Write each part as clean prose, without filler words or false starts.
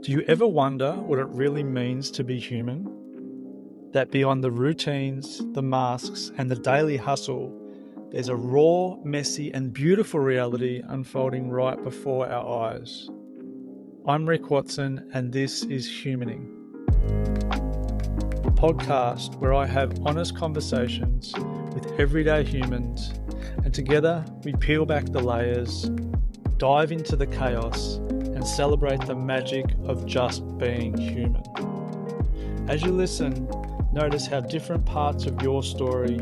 Do you ever wonder what it really means to be human? That beyond the routines, the masks, and the daily hustle, there's a raw, messy, and beautiful reality unfolding right before our eyes. I'm Rick Watson, and this is Humaning, a podcast where I have honest conversations with everyday humans, and together we peel back the layers, dive into the chaos, and celebrate the magic of just being human. As you listen, notice how different parts of your story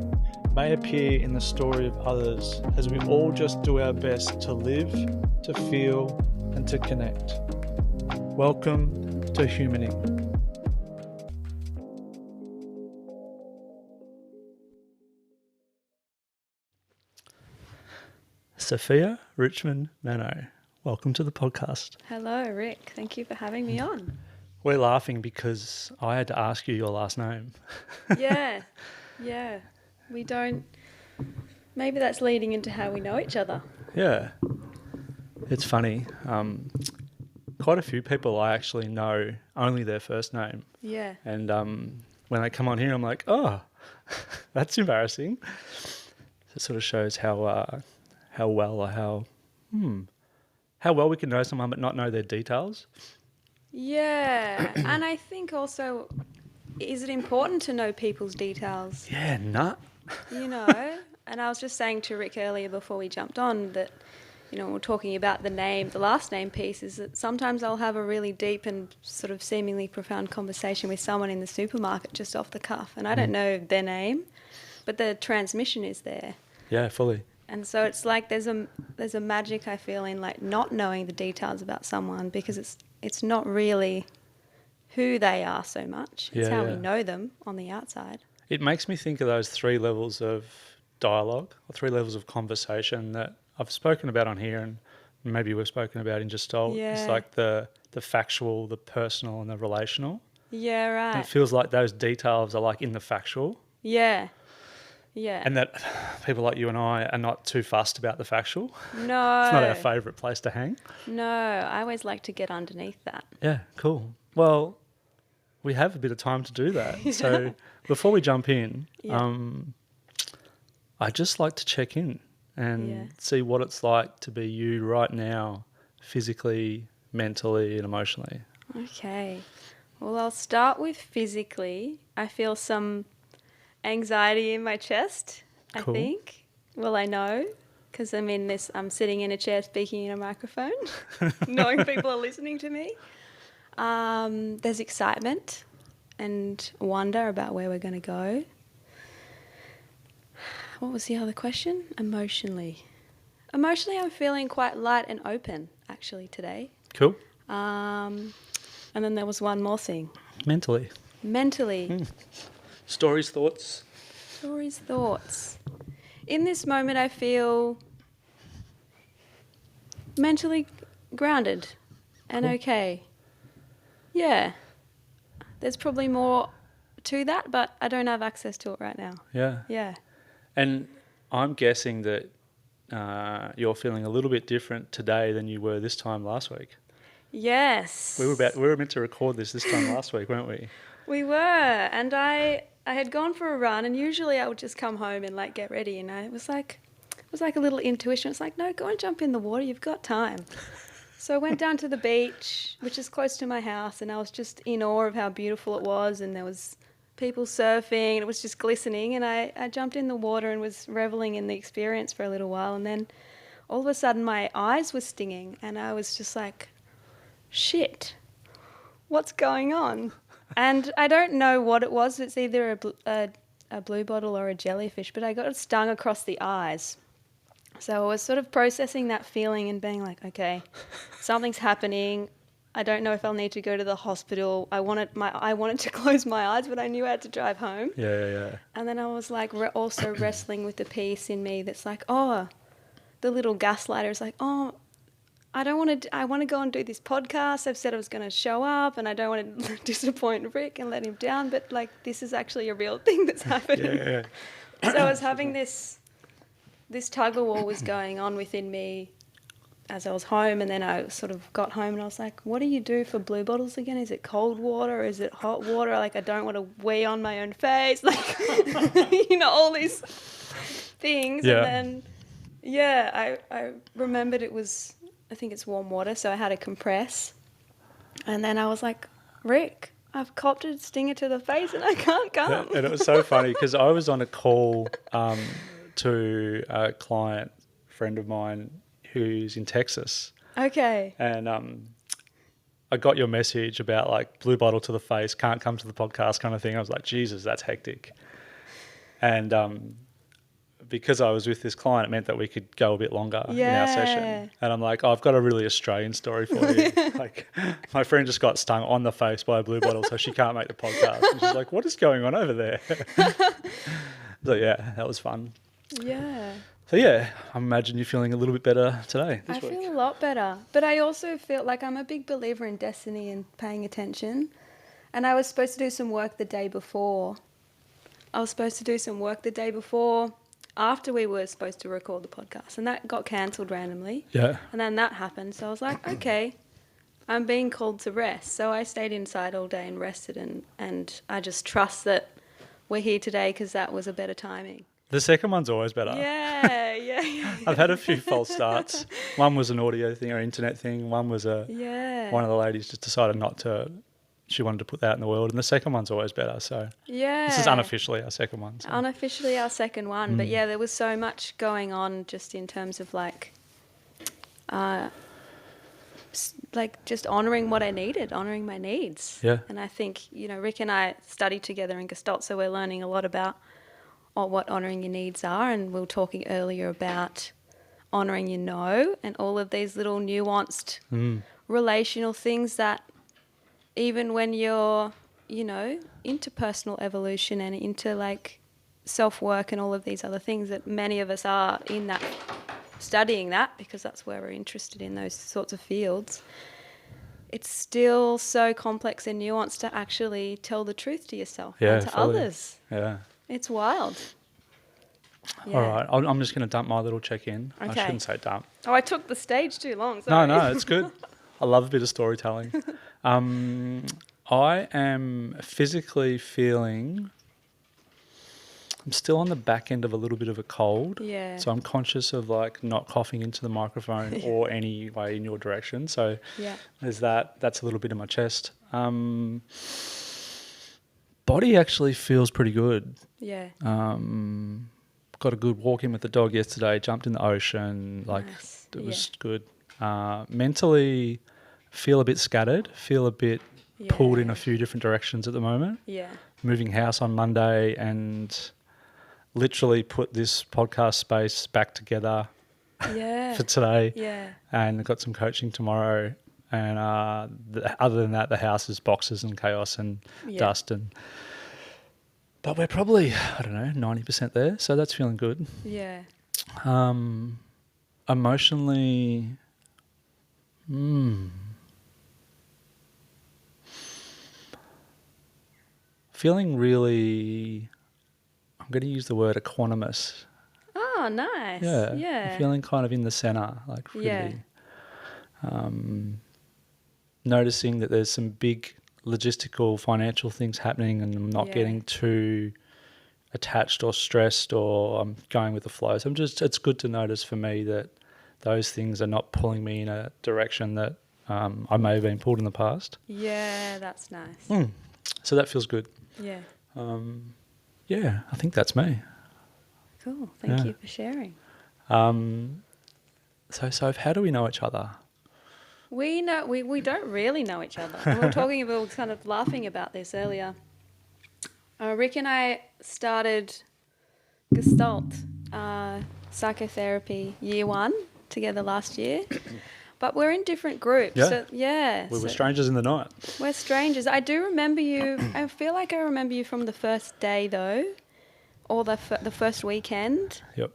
may appear in the story of others as we all just do our best to live, to feel, and to connect. Welcome to Humaning. Sophia Richmond-Manno, welcome to the podcast. Hello, Rick. Thank you for having me on. We're laughing because I had to ask you your last name. Yeah. We don't... Maybe that's leading into how we know each other. Yeah. It's funny. Quite a few people I actually know only their first name. Yeah. And when they come on here, I'm like, oh, that's embarrassing. It sort of shows how well we can know someone but not know their details. Yeah. And I think also, is it important to know people's details? Yeah, nah. You know? And I was just saying to Rick earlier before we jumped on that, you know, we're talking about the last name piece, is that sometimes I'll have a really deep and sort of seemingly profound conversation with someone in the supermarket just off the cuff, and I don't know their name, but the transmission is there. Yeah, fully. And so it's like there's a magic I feel in like not knowing the details about someone, because it's not really who they are so much. It's how we know them on the outside. It makes me think of those 3 levels of dialogue or 3 levels of conversation that I've spoken about on here, and maybe we've spoken about in Gestalt. Yeah. It's like the factual, the personal, and the relational. Yeah, right. And it feels like those details are like in the factual. Yeah. Yeah. And that people like you and I are not too fussed about the factual. No. It's not our favourite place to hang. No, I always like to get underneath that. Yeah, cool. Well, we have a bit of time to do that. Yeah. So before we jump in, I'd just like to check in and see what it's like to be you right now, physically, mentally and emotionally. Okay. Well, I'll start with physically. I feel some anxiety in my chest, Cool. I think. Well, I know, because I'm sitting in a chair speaking in a microphone, knowing people are listening to me. There's excitement and wonder about where we're going to go. What was the other question? Emotionally, I'm feeling quite light and open, actually, today. Cool. And then there was one more thing. Mentally. Stories, thoughts? In this moment, I feel mentally grounded and okay. Yeah. There's probably more to that, but I don't have access to it right now. Yeah. Yeah. And I'm guessing that you're feeling a little bit different today than you were this time last week. Yes. We were meant to record this time last week, weren't we? We were, and I had gone for a run, and usually I would just come home and like get ready, and it was like a little intuition. It's like, no, go and jump in the water. You've got time. So I went down to the beach, which is close to my house, and I was just in awe of how beautiful it was, and there was people surfing, and it was just glistening, and I jumped in the water and was reveling in the experience for a little while, and then all of a sudden my eyes were stinging, and I was just like, shit, what's going on? And I don't know what it was. It's either a blue bottle or a jellyfish, but I got stung across the eyes. So I was sort of processing that feeling and being like, okay, something's happening. I don't know if I'll need to go to the hospital. I wanted to close my eyes, but I knew I had to drive home. Yeah. And then I was like also wrestling with the piece in me that's like, oh, the little gaslighter is like, oh, I want to go and do this podcast. I've said I was going to show up, and I don't want to disappoint Rick and let him down, but like this is actually a real thing that's happening. Yeah. So I was having this tug of war was going on within me as I was home, and then I sort of got home and I was like, what do you do for blue bottles again? Is it cold water? Is it hot water? Like, I don't want to wee on my own face. Like, all these things. Yeah. And then, I remembered I think it's warm water, so I had to compress. And then I was like, Rick, I've copped a stinger to the face and I can't come. Yeah, and it was so funny because I was on a call to a client friend of mine who's in Texas. Okay. And I got your message about like blue bottle to the face, can't come to the podcast kind of thing. I was like, Jesus, that's hectic. And because I was with this client, it meant that we could go a bit longer in our session. And I'm like, I've got a really Australian story for you. Like, my friend just got stung on the face by a blue bottle, so she can't make the podcast. And she's like, what is going on over there? So yeah, that was fun. Yeah. So yeah, I imagine you're feeling a little bit better today. I feel a lot better. But I also feel like I'm a big believer in destiny and paying attention. And I was supposed to do some work the day before. After we were supposed to record the podcast, and that got cancelled randomly. Yeah. And then that happened. So I was like, okay, I'm being called to rest. So I stayed inside all day and rested, and I just trust that we're here today because that was a better timing. The second one's always better. Yeah. I've had a few false starts. One was an audio thing or internet thing. One was one of the ladies just decided she wanted to put that in the world. And the second one's always better. So this is unofficially our second one. So. Unofficially our second one. But yeah, there was so much going on just in terms of like just honouring what I needed, honouring my needs. Yeah. And I think, Rick and I studied together in Gestalt, so we're learning a lot about what honouring your needs are. And we were talking earlier about honouring your no and all of these little nuanced relational things that even when you're, into personal evolution and into like self-work and all of these other things that many of us are in that, studying that because that's where we're interested in those sorts of fields, it's still so complex and nuanced to actually tell the truth to yourself and to others. Yeah. It's wild. Yeah. All right. I'm just going to dump my little check-in. Okay. I shouldn't say dump. Oh, I took the stage too long. Sorry. No, it's good. I love a bit of storytelling. I am physically feeling... I'm still on the back end of a little bit of a cold. Yeah. So I'm conscious of like not coughing into the microphone or any way in your direction. So there's that. That's a little bit in my chest. Body actually feels pretty good. Yeah. Got a good walk in with the dog yesterday, jumped in the ocean. Like nice. It was good. Mentally feel a bit scattered, feel a bit pulled in a few different directions at the moment. Yeah. Moving house on Monday and literally put this podcast space back together for today. Yeah. And got some coaching tomorrow. And other than that, the house is boxes and chaos and dust. But we're probably, 90% there. So that's feeling good. Yeah. Emotionally, feeling really, I'm going to use the word equanimous. Oh, nice. Yeah. I'm feeling kind of in the center, like really. Noticing that there's some big logistical, financial things happening and I'm not getting too attached or stressed or I'm going with the flow. So it's good to notice for me that those things are not pulling me in a direction that I may have been pulled in the past. Yeah, that's nice. So that feels good. Yeah. I think that's me. Cool. Thank you for sharing. So Soph, how do we know each other? We don't really know each other. We were kind of laughing about this earlier. Rick and I started Gestalt psychotherapy year 1 together last year, but we're in different groups. Yeah. We were strangers in the night. We're strangers. I do remember you. I feel like I remember you from the first day though, or the first weekend. Yep.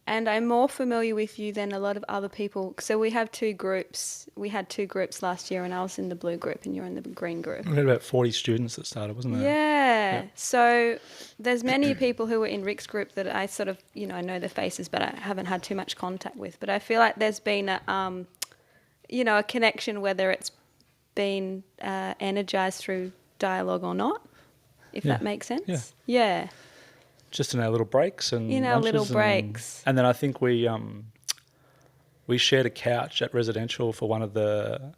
And I'm more familiar with you than a lot of other people. So we have two groups. We had two groups last year, and I was in the blue group and you're in the green group. We had about 40 students that started, wasn't there? Yeah. So there's many people who were in Rick's group that I sort of, I know their faces, but I haven't had too much contact with. But I feel like there's been a connection, whether it's been energized through dialogue or not, if that makes sense. Yeah. Just in our little breaks and in our little lunches breaks. And then I think we shared a couch at residential for one of the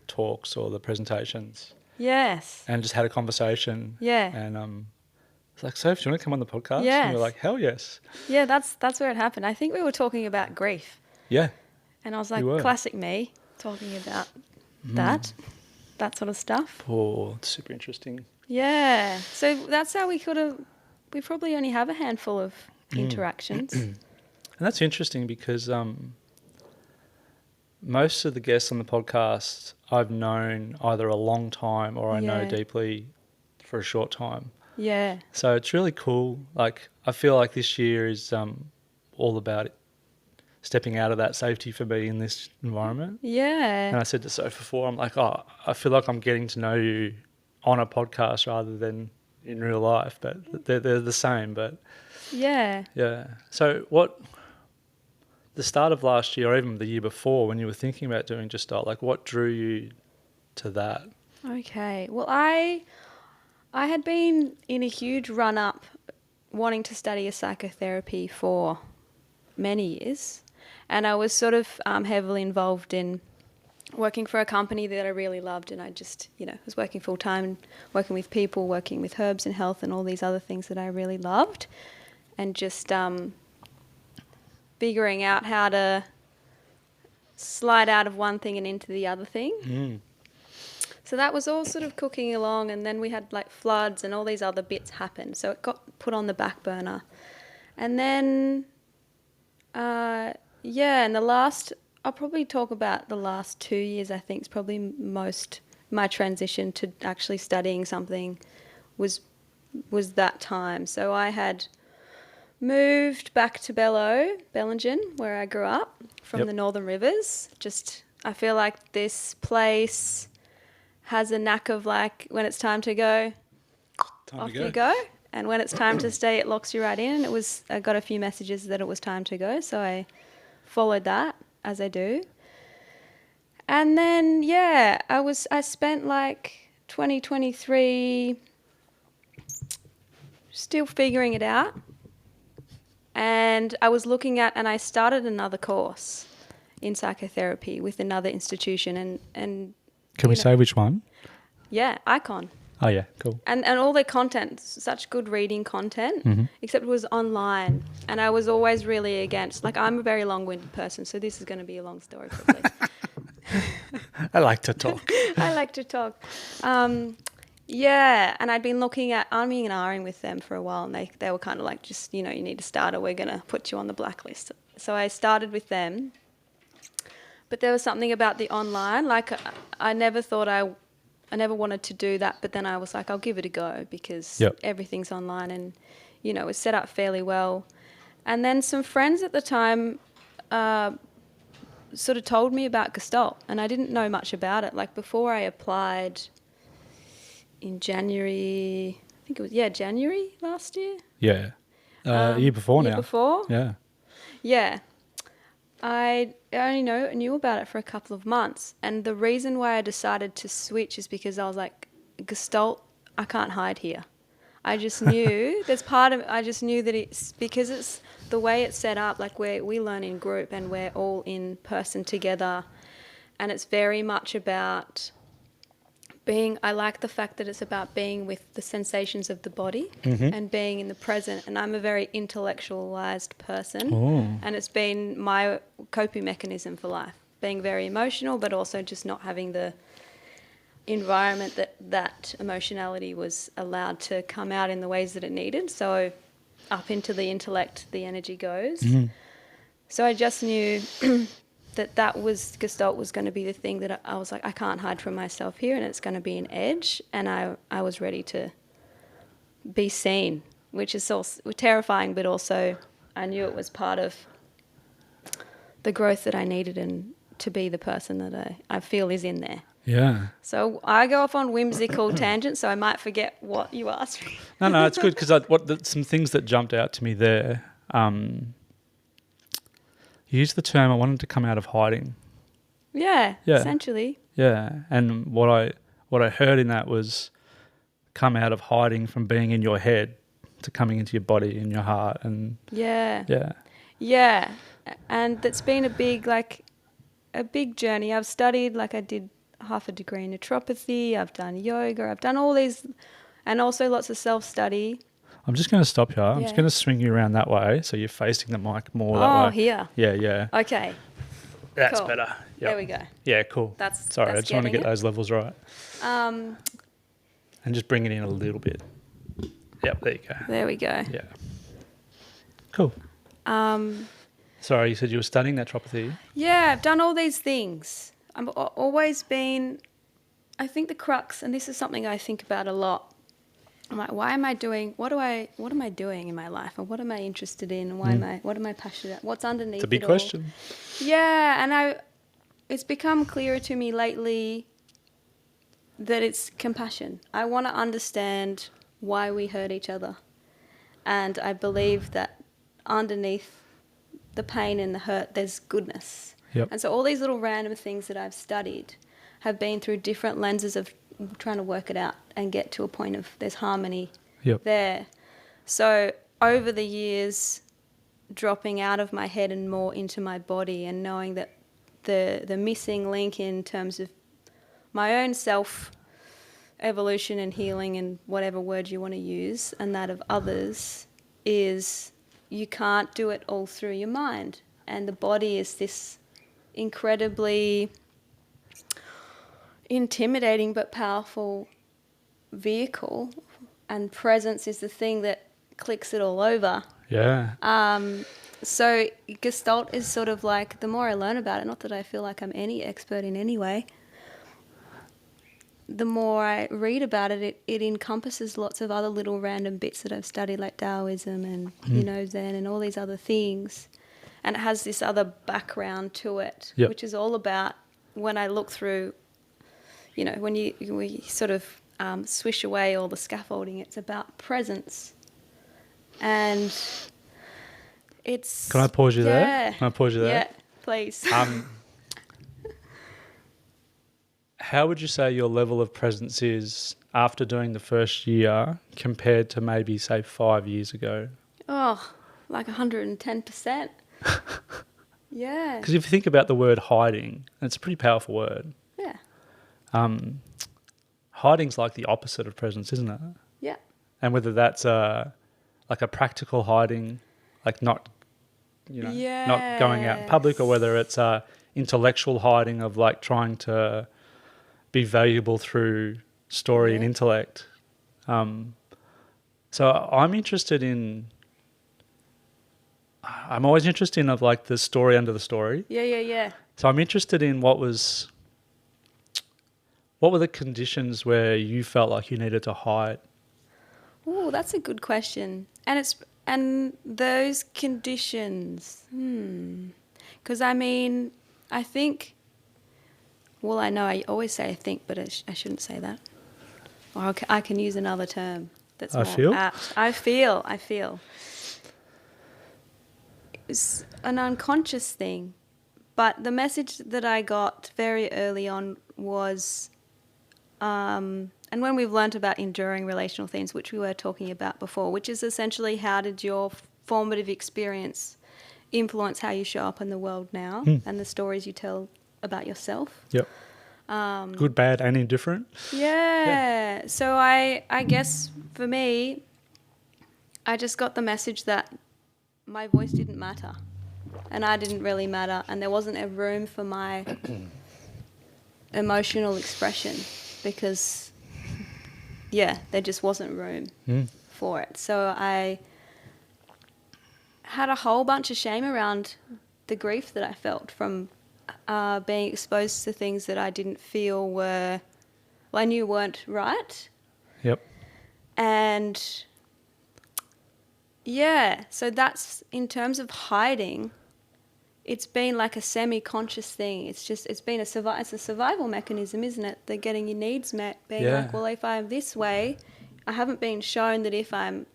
talks or the presentations. Yes. And just had a conversation. Yeah. And it's like, Soph, do you want to come on the podcast? Yes. And we're like, hell yes. Yeah, that's where it happened. I think we were talking about grief. Yeah. And I was like, classic me, talking about that sort of stuff. Oh, it's super interesting. Yeah. So that's how we probably only have a handful of interactions. And that's interesting because most of the guests on the podcast I've known either a long time or I know deeply for a short time. Yeah. So it's really cool. Like, I feel like this year is all about stepping out of that safety for me in this environment. Yeah. And I said to Soph before, I'm like, I feel like I'm getting to know you on a podcast rather than in real life, but they're the same. But yeah. So the start of last year or even the year before, when you were thinking about doing Gestalt, like what drew you to that? Okay. Well, I had been in a huge run up wanting to study a psychotherapy for many years, and I was sort of heavily involved in working for a company that I really loved, and I just, was working full time, working with people, working with herbs and health and all these other things that I really loved, and just figuring out how to slide out of one thing and into the other thing. So that was all sort of cooking along, and then we had like floods and all these other bits happened, so it got put on the back burner. And then and I'll probably talk about the last 2 years. I think is probably most my transition to actually studying something was that time. So I had moved back to Bellingen, where I grew up, from the Northern Rivers. I feel like this place has a knack of like, when it's time to go, off you go. And when it's time to stay, it locks you right in. I got a few messages that it was time to go, so I followed that, as I do. And then, I spent like 2023 still figuring it out. And I was looking at, and I started another course in psychotherapy with another institution. And Can we say which one? Yeah, Icon. Oh, yeah, cool. And all their content, such good reading content, except it was online. And I was always really against, like, I'm a very long-winded person, so this is going to be a long story probably. I like to talk. I like to talk. And I'd been looking at umming and ahhing with them for a while, and they were kind of like, just, you need to start or we're going to put you on the blacklist. So I started with them. But there was something about the online, like I never thought I never wanted to do that, but then I was like, I'll give it a go because everything's online and, it was set up fairly well. And then some friends at the time sort of told me about Gestalt, and I didn't know much about it. Like before I applied in January, I think it was, January last year. Yeah. Year before now. Year before? Yeah. Yeah. I only knew about it for a couple of months, and the reason why I decided to switch is because I was like, Gestalt, I can't hide here. I just knew I just knew that it's because it's the way it's set up, like we learn in group and we're all in person together, and it's very much about I like the fact that it's about being with the sensations of the body and being in the present. And I'm a very intellectualized person. And it's been my coping mechanism for life, being very emotional, but also just not having the environment that emotionality was allowed to come out in the ways that it needed. So up into the intellect, the energy goes. So I just knew that was Gestalt was going to be the thing that I was like, I can't hide from myself here, and it's going to be an edge. And I was ready to be seen, which is so terrifying, but also I knew it was part of the growth that I needed and to be the person that I feel is in there. Yeah. So I go off on whimsical tangents, so I might forget what you asked me. No, it's good because some things that jumped out to me there. You used the term, I wanted to come out of hiding. Yeah, essentially. Yeah, and what I heard in that was come out of hiding from being in your head to coming into your body and your heart, and Yeah. yeah, Yeah, and that's been a big journey. I've studied, I did half a degree in naturopathy, I've done yoga, I've done all these, and also lots of self-study. I'm just going to stop here. I'm just Yeah. going to swing you around that way so you're facing the mic more that Oh, way. here. Yeah. Okay. That's Cool. better. Yep. There we go. Yeah, cool. Sorry, I just want to get those levels right. And just bring it in a little bit. Yep, there you go. There we go. Yeah. Cool. Sorry, you said you were studying naturopathy. Yeah, I've done all these things. I've always been, I think the crux, and this is something I think about a lot. I'm like, what am I doing in my life, and what am I interested in, and what am I passionate about? What's underneath it all? It's a big question. Yeah, and it's become clearer to me lately that it's compassion. I want to understand why we hurt each other, and I believe that underneath the pain and the hurt, there's goodness. Yep. And so all these little random things that I've studied have been through different lenses of trying to work it out and get to a point of there's harmony there. So over the years, dropping out of my head and more into my body and knowing that the missing link in terms of my own self evolution and healing and whatever word you want to use, and that of others, is you can't do it all through your mind. And the body is this incredibly intimidating but powerful vehicle, and presence is the thing that clicks it all over. Yeah. So Gestalt is sort of like, the more I learn about it, not that I feel like I'm any expert in any way, the more I read about it, it encompasses lots of other little random bits that I've studied, like Taoism and, Zen and all these other things. And it has this other background to it, which is all about, when I look through, when we sort of swish away all the scaffolding, it's about presence. And it's... Can I pause you there? Can I pause you there? Yeah, please. How would you say your level of presence is after doing the first year compared to maybe, say, 5 years ago? Oh, like 110%. Yeah. Because if you think about the word hiding, it's a pretty powerful word. Yeah. Hiding's like the opposite of presence, isn't it? Yeah. And whether that's like a practical hiding, like not going out in public, or whether it's intellectual hiding of like trying to be valuable through story and intellect. So I'm always interested in of like the story under the story. Yeah. So I'm interested in what were the conditions where you felt like you needed to hide? Oh, that's a good question. And those conditions, because I think, well, I know I always say I think, but I shouldn't say that. Or I can use another term that's more apt. I feel. It's an unconscious thing. But the message that I got very early on was, and when we've learnt about enduring relational themes, which we were talking about before, which is essentially how did your formative experience influence how you show up in the world now and the stories you tell about yourself. Yep. Good, bad, and indifferent. Yeah. So I guess for me, I just got the message that my voice didn't matter and I didn't really matter, and there wasn't a room for my emotional expression because, there just wasn't room for it. So I had a whole bunch of shame around the grief that I felt from being exposed to things that I didn't feel I knew weren't right. Yep. And Yeah, so that's in terms of hiding. It's been like a semi-conscious thing. It's been it's a survival mechanism, isn't it? That getting your needs met, being Yeah. like, well, if I'm this way, I haven't been shown that if I'm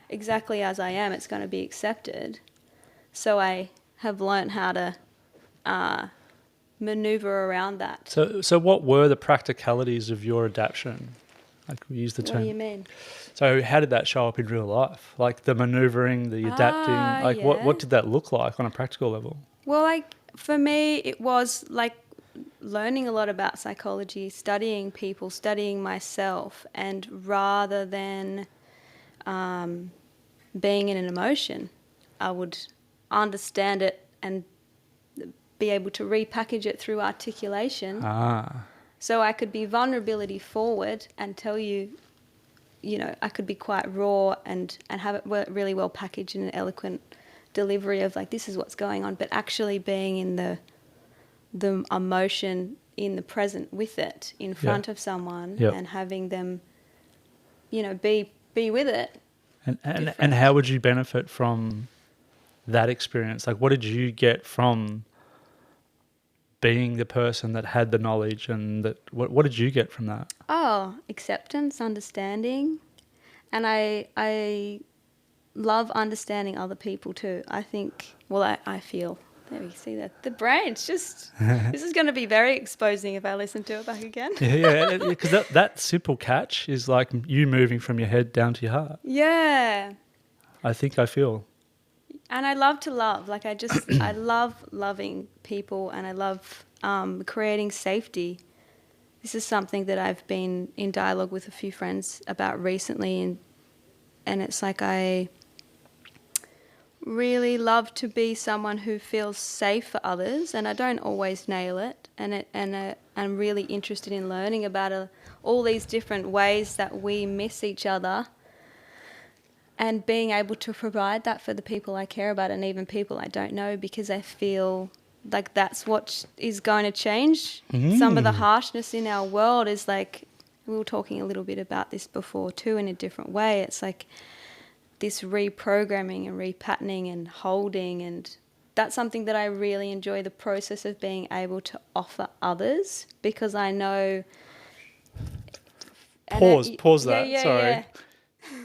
exactly as I am, it's going to be accepted. So I have learnt how to maneuver around that. So what were the practicalities of your adaptation? Like we use the What do you term. mean? So how did that show up in real life? Like the maneuvering, the adapting, like Yeah. what did that look like on a practical level? Well, like for me, it was like learning a lot about psychology, studying people, studying myself, and rather than being in an emotion, I would understand it and be able to repackage it through articulation. So I could be vulnerability forward and tell you, you know, I could be quite raw and have it really well packaged in an eloquent delivery of like, this is what's going on, but actually being in the emotion in the present with it in front of someone and having them, you know, be with it. And how would you benefit from that experience? Like what did you get from being the person that had the knowledge, and that what did you get from that? Oh, acceptance, understanding. And I love understanding other people too. I think, well, I feel, there we see that. The brain, it's just, this is going to be very exposing if I listen to it back again. Yeah, because that simple catch is like you moving from your head down to your heart. Yeah. I think I feel. And I love to love. Like I love loving people, and I love creating safety. This is something that I've been in dialogue with a few friends about recently, and it's like I really love to be someone who feels safe for others, and I don't always nail it. And I'm really interested in learning about all these different ways that we miss each other, and being able to provide that for the people I care about and even people I don't know, because I feel like that's what is going to change. Some of the harshness in our world is like, we were talking a little bit about this before too in a different way. It's like this reprogramming and repatterning and holding, and that's something that I really enjoy, the process of being able to offer others, because I know... Pause that. Yeah, Sorry. yeah.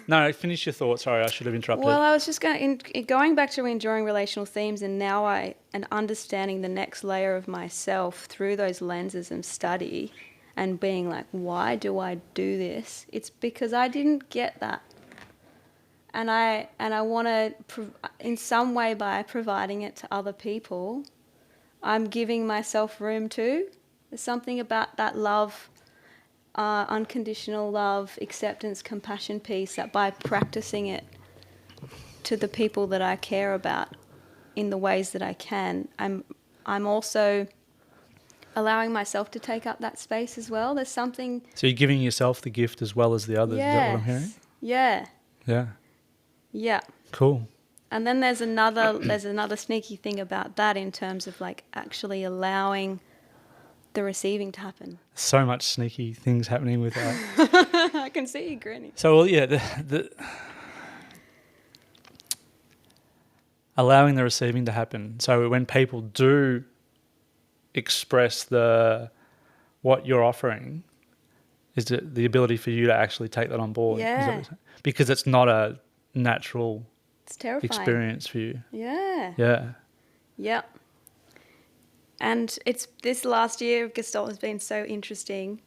No, finish your thought. Sorry, I should have interrupted. Well, I was just going back to enjoying relational themes, and now and understanding the next layer of myself through those lenses and study, and being like, why do I do this? It's because I didn't get that. And I want to, in some way, by providing it to other people, I'm giving myself room too. There's something about that love, unconditional love, acceptance, compassion piece, that by practicing it to the people that I care about in the ways that I can, I'm also allowing myself to take up that space as well. There's something... So you're giving yourself the gift as well as the others. Yes. Is that what I'm hearing? Yeah. Yeah. Yeah. Cool. And then there's another sneaky thing about that in terms of like actually allowing the receiving to happen. So much sneaky things happening with that. I can see you grinning. So, well, yeah, the allowing the receiving to happen. So when people do express what you're offering, is the ability for you to actually take that on board. Yeah. Because it's not a natural It's terrifying. experience for you. Yeah. Yeah. Yep. And it's this last year of Gestalt has been so interesting.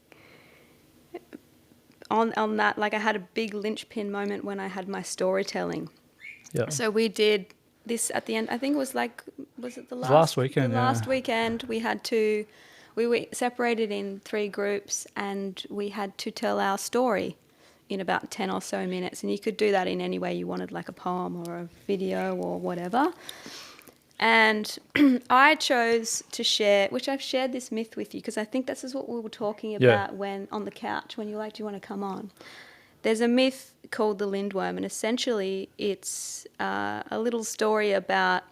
On that, like I had a big linchpin moment when I had my storytelling. Yeah. So we did this at the end. I think it was it the last weekend? The last weekend we were separated in 3 groups, and we had to tell our story in about 10 or so minutes. And you could do that in any way you wanted, like a poem or a video or whatever. And I chose to share, which I've shared this myth with you, because I think this is what we were talking about when on the couch, when you were like, do you want to come on? There's a myth called the Lindworm, and essentially it's a little story about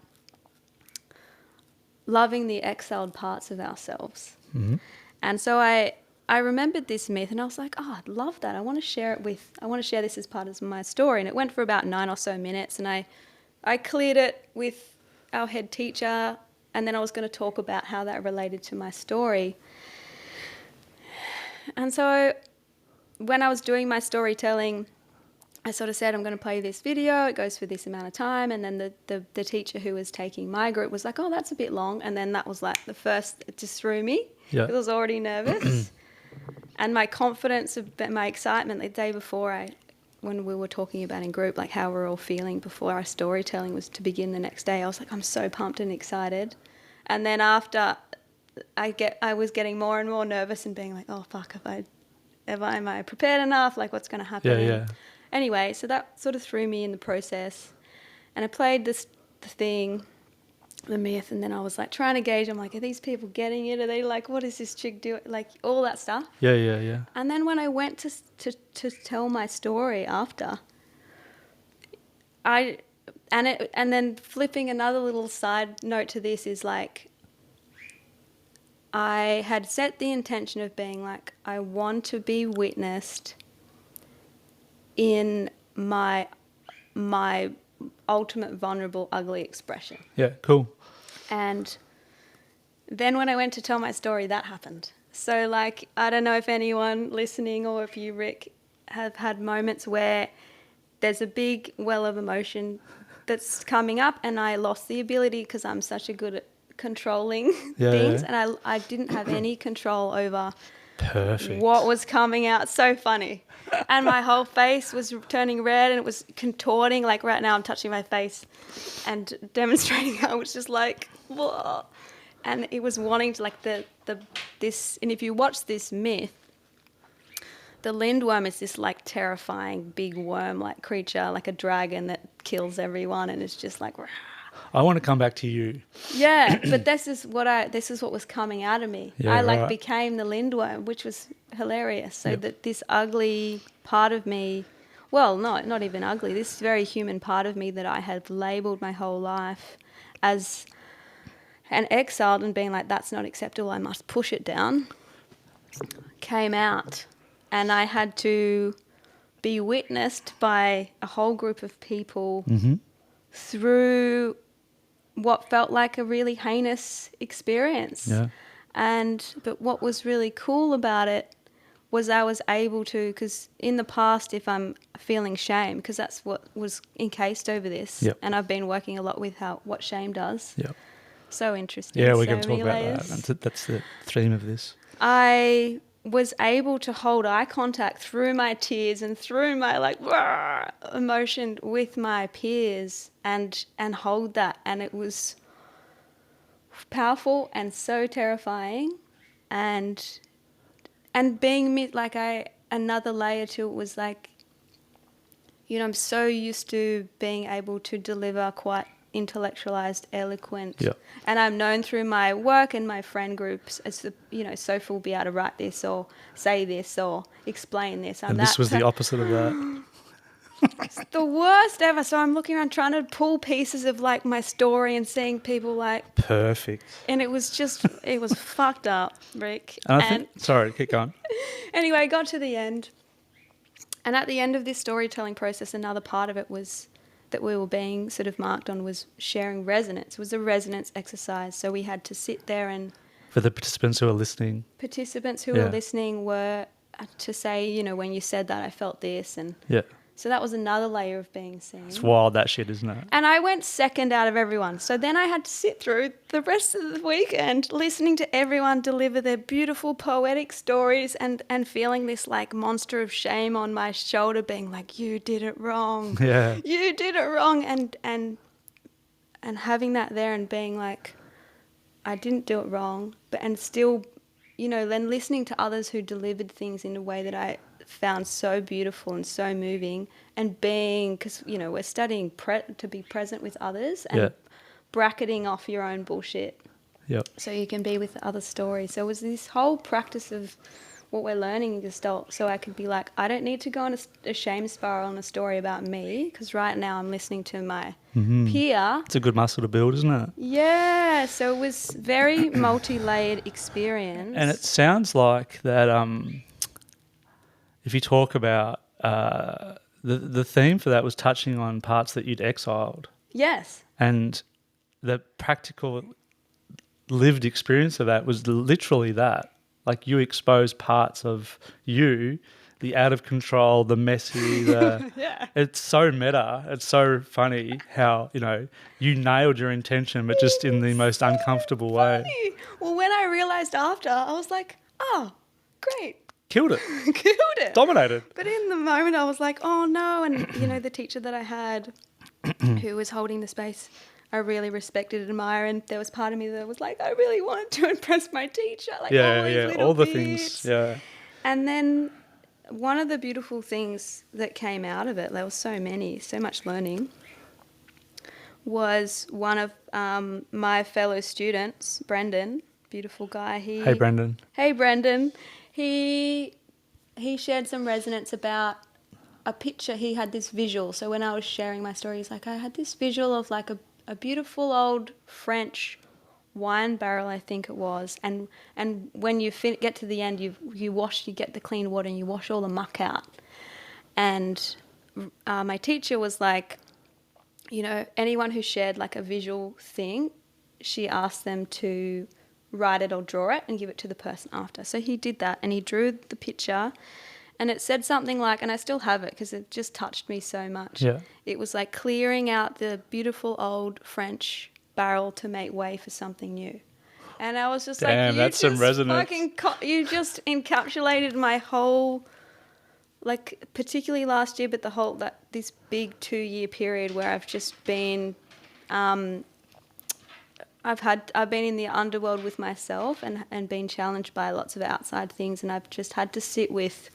loving the exiled parts of ourselves. Mm-hmm. And so I I remembered this myth and I was like, oh, I'd love that. I want to share this as part of my story. And it went for about 9 or so minutes, and I cleared it with our head teacher, and then I was going to talk about how that related to my story. And so when I was doing my storytelling, I sort of said, I'm going to play this video. It goes for this amount of time. And then the teacher who was taking my group was like, oh, that's a bit long. And then that was like the first, it just threw me. Yeah. Because I was already nervous. And my confidence, my excitement the day before, when we were talking about in group, like how we're all feeling before our storytelling was to begin the next day, I was like, I'm so pumped and excited. And then after, I was getting more and more nervous and being like, oh, fuck, am I prepared enough? Like, what's going to happen? Yeah. Anyway, so that sort of threw me in the process. And I played the thing, the myth, and then I was like trying to gauge. I'm like, are these people getting it? Are they like, what is this chick doing? Like all that stuff. Yeah. And then when I went to tell my story after, and then flipping another little side note to this is like, I had set the intention of being like, I want to be witnessed in my ultimate vulnerable, ugly expression. Yeah, cool. And then when I went to tell my story, that happened. So, like, I don't know if anyone listening or if you, Rick, have had moments where there's a big well of emotion that's coming up and I lost the ability because I'm such a good at controlling things. Yeah. And I didn't have any control over Perfect. what was coming out. So funny. And my whole face was turning red and it was contorting. Like right now I'm touching my face and demonstrating how it was just like, whoa. And it was wanting to like this, and if you watch this myth, the lindworm is this like terrifying big worm-like creature, like a dragon that kills everyone, and it's just like, rah. I want to come back to you. Yeah, but this is what was coming out of me. Yeah, I became the lindworm, which was hilarious. So that this ugly part of me, well, no, not even ugly, this very human part of me that I had labelled my whole life as and exiled and being like, that's not acceptable, I must push it down, came out. And I had to be witnessed by a whole group of people through what felt like a really heinous experience. Yeah. But what was really cool about it was I was able to, because in the past, if I'm feeling shame, because that's what was encased over this, and I've been working a lot with what shame does. Yep. So interesting. Yeah, so we're going to talk about layers. that. That's the theme of this. I was able to hold eye contact through my tears and through my like emotion with my peers and hold that, and it was powerful and so terrifying, and being like another layer to it was like, you know, I'm so used to being able to deliver quite intellectualized, eloquent, and I'm known through my work and my friend groups as the, you know, Sophia will be able to write this or say this or explain this. And this was the opposite of that. It's the worst ever. So I'm looking around trying to pull pieces of like my story and seeing people like perfect, and it was just it was fucked up, Rick. Sorry, keep going. Anyway, I got to the end, and at the end of this storytelling process, another part of it was that we were being sort of marked on was sharing resonance. It was a resonance exercise. So we had to sit there and... For the participants who are listening. Participants who were listening were to say, you know, when you said that, I felt this. And so that was another layer of being seen. It's wild, that shit, isn't it? And I went second out of everyone. So then I had to sit through the rest of the weekend listening to everyone deliver their beautiful poetic stories and feeling this like monster of shame on my shoulder being like, you did it wrong. Yeah. You did it wrong. And having that there and being like, I didn't do it wrong. And still, you know, then listening to others who delivered things in a way that I found so beautiful and so moving, and being, because, you know, we're studying to be present with others and bracketing off your own bullshit so you can be with other stories. So it was this whole practice of what we're learning in Gestalt, so I could be like, I don't need to go on a shame spiral and a story about me, because right now I'm listening to my peer. It's a good muscle to build, isn't it? Yeah, so it was very multi-layered experience. And it sounds like that if you talk about the theme for that was touching on parts that you'd exiled. Yes. And the practical lived experience of that was literally that. Like you exposed parts of you, the out of control, the messy, Yeah. It's so meta. It's so funny how, you nailed your intention, but just in the most uncomfortable way. Well, when I realised after, I was like, oh, great. Killed it. Killed it. Dominated. But in the moment, I was like, oh no. And, the teacher that I had who was holding the space, I really respected and admired. And there was part of me that was like, I really wanted to impress my teacher. Like all the things. Yeah. And then one of the beautiful things that came out of it, there was so much learning, was one of my fellow students, Brendan, beautiful guy. Hey, Brendan. Hey, Brendan. He shared some resonance about a picture. He had this visual. So when I was sharing my story, he's like, I had this visual of like a beautiful old French wine barrel, I think it was. And when you get to the end, you get the clean water and you wash all the muck out. And my teacher was like, anyone who shared like a visual thing, she asked them to write it or draw it and give it to the person after. So he did that and he drew the picture and it said something like, and I still have it because it just touched me so much. Yeah. It was like clearing out the beautiful old French barrel to make way for something new. And I was just Damn, that's some resonance. You just encapsulated my whole, like particularly last year, but this big 2-year period where I've just been, I've been in the underworld with myself and been challenged by lots of outside things, and I've just had to sit with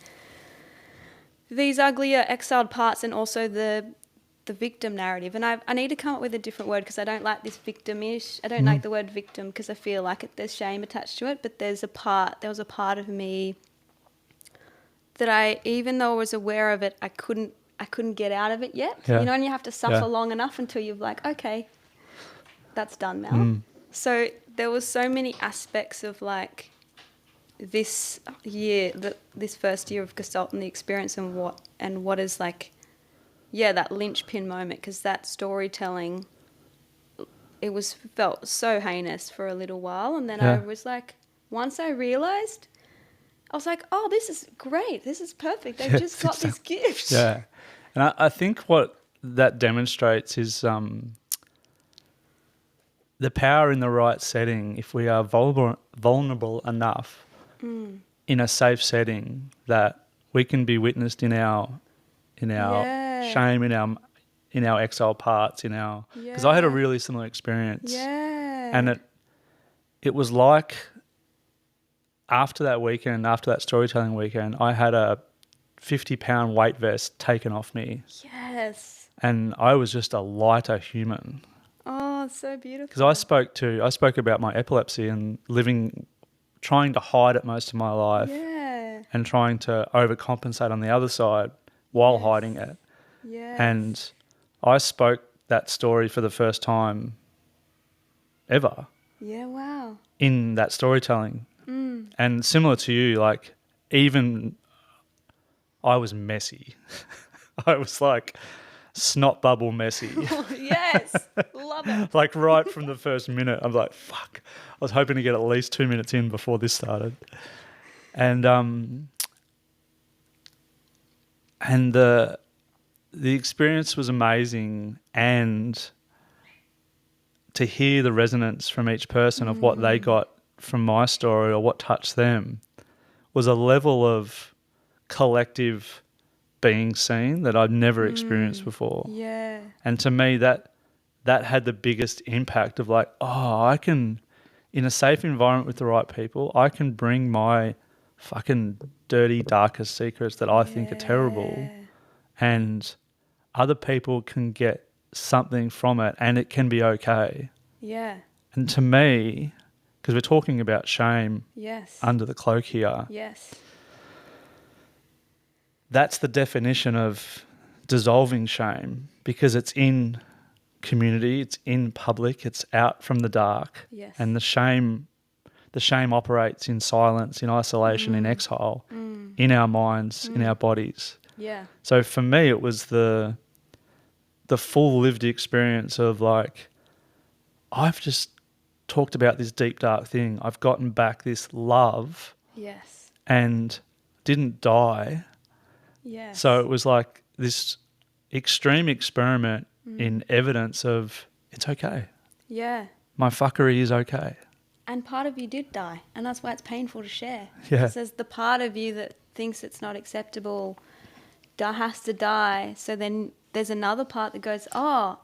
these uglier exiled parts and also the victim narrative. And I need to come up with a different word because I don't like this victimish. I don't like the word victim because I feel like there's shame attached to it, but there was a part of me that even though I was aware of it, I couldn't get out of it yet. Yeah. And you have to suffer long enough until you're like, okay, that's done now. So there was so many aspects of like this year, this first year of Gestalt and the experience and what is like, that linchpin moment, because that storytelling, it felt so heinous for a little while. And then I was like, once I realised, I was like, oh, this is great. This is perfect. They've just got this gift. Yeah. And I think what that demonstrates is the power in the right setting. If we are vulnerable enough in a safe setting, that we can be witnessed in our shame, in our exile parts, because I had a really similar experience. Yeah. And it was like after that storytelling weekend, I had a 50-pound weight vest taken off me. Yes. And I was just a lighter human. Oh, it's so beautiful. Because I spoke about my epilepsy and trying to hide it most of my life. Yeah. And trying to overcompensate on the other side while hiding it. Yes. And I spoke that story for the first time ever. Yeah, wow. In that storytelling. And similar to you, like even I was messy. I was like snot bubble messy. Yes, love it. Like right from the first minute, I'm like, fuck. I was hoping to get at least 2 minutes in before this started. And the experience was amazing, and to hear the resonance from each person of what they got from my story or what touched them was a level of collective being seen that I'd never experienced before. Yeah. And to me, that had the biggest impact of like, oh, I can, in a safe environment with the right people, I can bring my fucking dirty, darkest secrets that I think are terrible, and other people can get something from it and it can be okay. Yeah. And to me, because we're talking about shame Yes. under the cloak here, Yes. that's the definition of dissolving shame, because it's in community, it's in public, it's out from the dark. Yes. And the shame operates in silence, in isolation, in exile, in our minds, in our bodies. Yeah. So for me, it was the full lived experience of like, I've just talked about this deep, dark thing. I've gotten back this love Yes. and didn't die. Yes. So it was like this extreme experiment in evidence of it's okay. Yeah. My fuckery is okay. And part of you did die, and that's why it's painful to share. Yeah. It says the part of you that thinks it's not acceptable has to die. So then there's another part that goes, oh,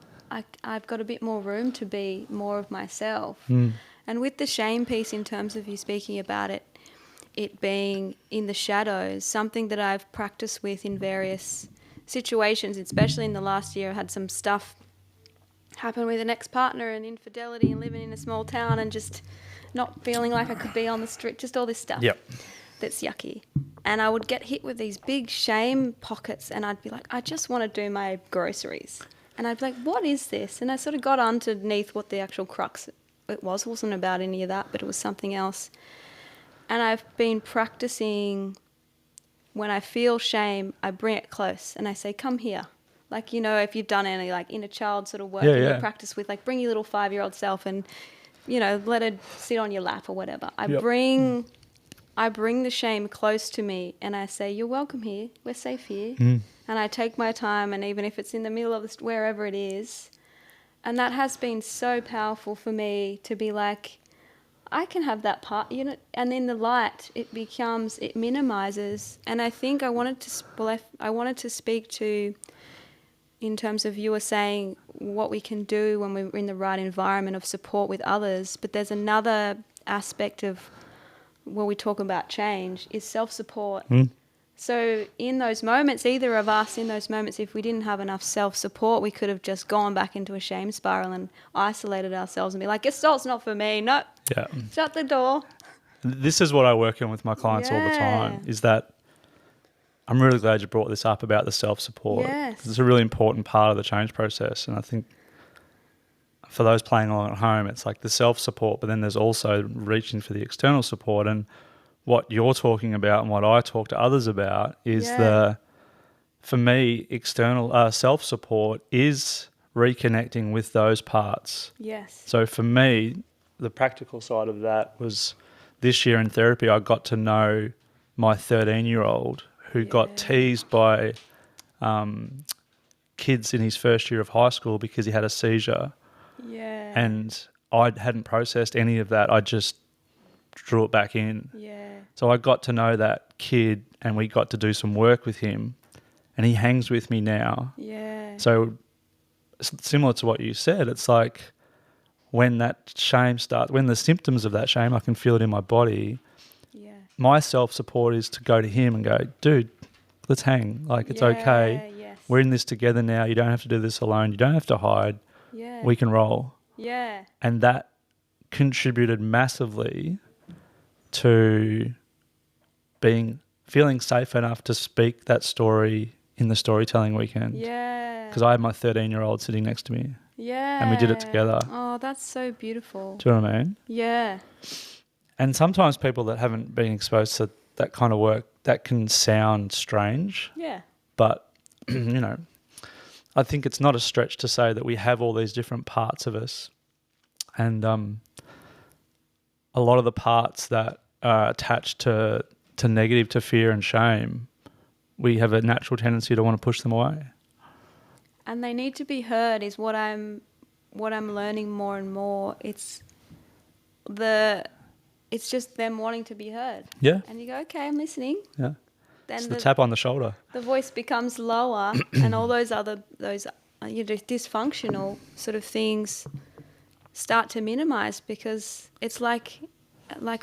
I've got a bit more room to be more of myself. And with the shame piece, in terms of you speaking about it being in the shadows, something that I've practiced with in various situations, especially in the last year. I had some stuff happen with an ex-partner and infidelity and living in a small town and just not feeling like I could be on the street, just all this stuff that's yucky. And I would get hit with these big shame pockets, and I'd be like, I just want to do my groceries. And I'd be like, what is this? And I sort of got underneath what the actual crux it was. It wasn't about any of that, but it was something else. And I've been practicing, when I feel shame, I bring it close and I say, come here. Like, you know, if you've done any like inner child sort of work and you practice with, like, bring your little 5-year-old self and, you know, let her sit on your lap or whatever. I bring the shame close to me and I say, you're welcome here. We're safe here. And I take my time, and even if it's in the middle of wherever it is. And that has been so powerful for me to be like, I can have that part, you know, and in the light, it minimizes. And I think I wanted to speak to, in terms of you were saying what we can do when we're in the right environment of support with others. But there's another aspect of when we talk about change is self-support. So in those moments, either of us in those moments, if we didn't have enough self-support, we could have just gone back into a shame spiral and isolated ourselves and be like, assault's not for me. No, shut the door. This is what I work on with my clients all the time, is that I'm really glad you brought this up about the self-support. Yes. It's a really important part of the change process. And I think for those playing along at home, it's like the self-support, but then there's also reaching for the external support. And what you're talking about and what I talk to others about is for me, external self-support is reconnecting with those parts. Yes. So for me, the practical side of that was this year in therapy, I got to know my 13-year-old who got teased by kids in his first year of high school because he had a seizure. Yeah. And I hadn't processed any of that. I just drew it back in. Yeah. So I got to know that kid and we got to do some work with him, and he hangs with me now. Yeah. So similar to what you said, it's like when that shame starts, when the symptoms of that shame, I can feel it in my body. Yeah. My self-support is to go to him and go, dude, let's hang. Like, it's okay. Yes. We're in this together now. You don't have to do this alone. You don't have to hide. Yeah. We can roll. Yeah. And that contributed massively to feeling safe enough to speak that story in the storytelling weekend. Yeah. Because I had my 13-year-old sitting next to me. Yeah. And we did it together. Oh, that's so beautiful. Do you know what I mean? Yeah. And sometimes people that haven't been exposed to that kind of work, that can sound strange. Yeah. But, you know, I think it's not a stretch to say that we have all these different parts of us. And a lot of the parts that are attached to negative, to fear and shame, we have a natural tendency to want to push them away. And they need to be heard is what I'm learning more and more. It's just them wanting to be heard. Yeah. And you go, okay, I'm listening. Yeah. Then It's the tap on the shoulder. The voice becomes lower and all those dysfunctional sort of things start to minimize, because it's like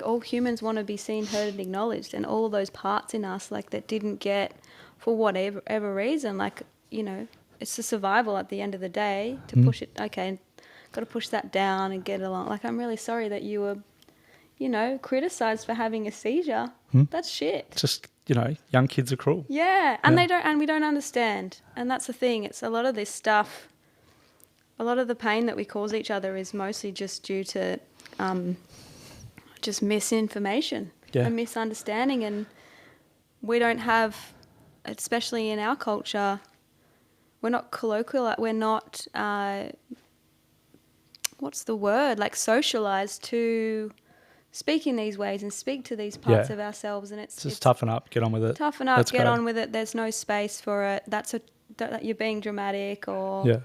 all humans want to be seen, heard and acknowledged, and all of those parts in us like that didn't get for whatever reason, like, you know, it's the survival at the end of the day to push it. Okay, got to push that down and get along. Like, I'm really sorry that you were, you know, criticized for having a seizure. That's shit. Just young kids are cruel. Yeah, and we don't understand. And that's the thing. It's a lot of this stuff, a lot of the pain that we cause each other is mostly just due to just misinformation and misunderstanding. And we don't have, especially in our culture, we're not colloquial, we're not, what's the word, like socialised to speak in these ways and speak to these parts of ourselves. And it's just toughen up, get on with it. Toughen up, get on with it. There's no space for it. That you're being dramatic or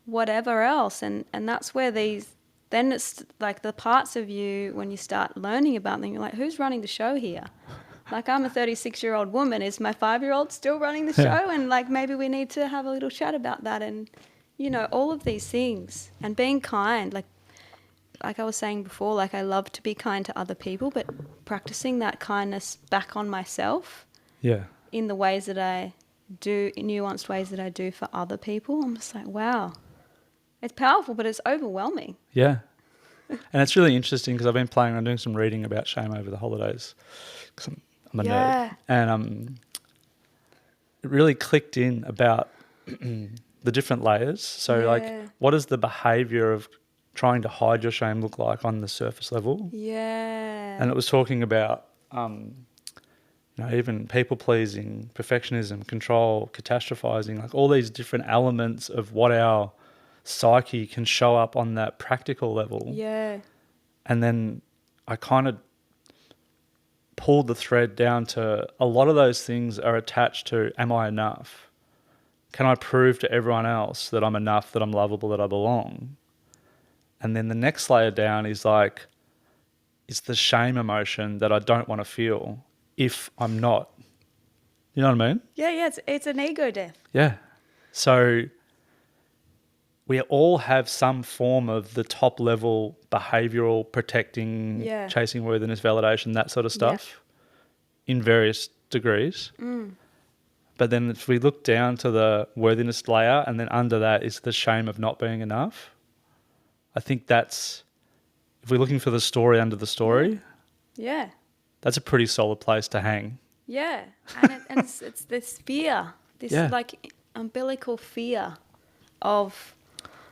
whatever else. And that's where then it's like the parts of you, when you start learning about them, you're like, who's running the show here? Like, I'm a 36-year-old woman. Is my 5-year-old still running the show? And like, maybe we need to have a little chat about that. And, all of these things, and being kind, like I was saying before, like, I love to be kind to other people, but practicing that kindness back on myself in the ways that I do, in nuanced ways that I do for other people, I'm just like, wow, it's powerful, but it's overwhelming. Yeah. And it's really interesting because I've been planning on doing some reading about shame over the holidays because I'm a nerd. And it really clicked in about the different layers. So, like, what does the behaviour of trying to hide your shame look like on the surface level? Yeah. And it was talking about, even people-pleasing, perfectionism, control, catastrophizing, like all these different elements of what our psyche can show up on that practical level. Yeah. And then I kind of pulled the thread down to a lot of those things are attached to, am I enough? Can I prove to everyone else that I'm enough, that I'm lovable, that I belong? And then the next layer down is like, it's the shame emotion that I don't want to feel if I'm not. You know what I mean? Yeah, it's an ego death. Yeah. So we all have some form of the top level behavioural, protecting, chasing worthiness, validation, that sort of stuff in various degrees. But then if we look down to the worthiness layer, and then under that is the shame of not being enough, I think that's, if we're looking for the story under the story, that's a pretty solid place to hang. Yeah, and it's this fear, this like umbilical fear of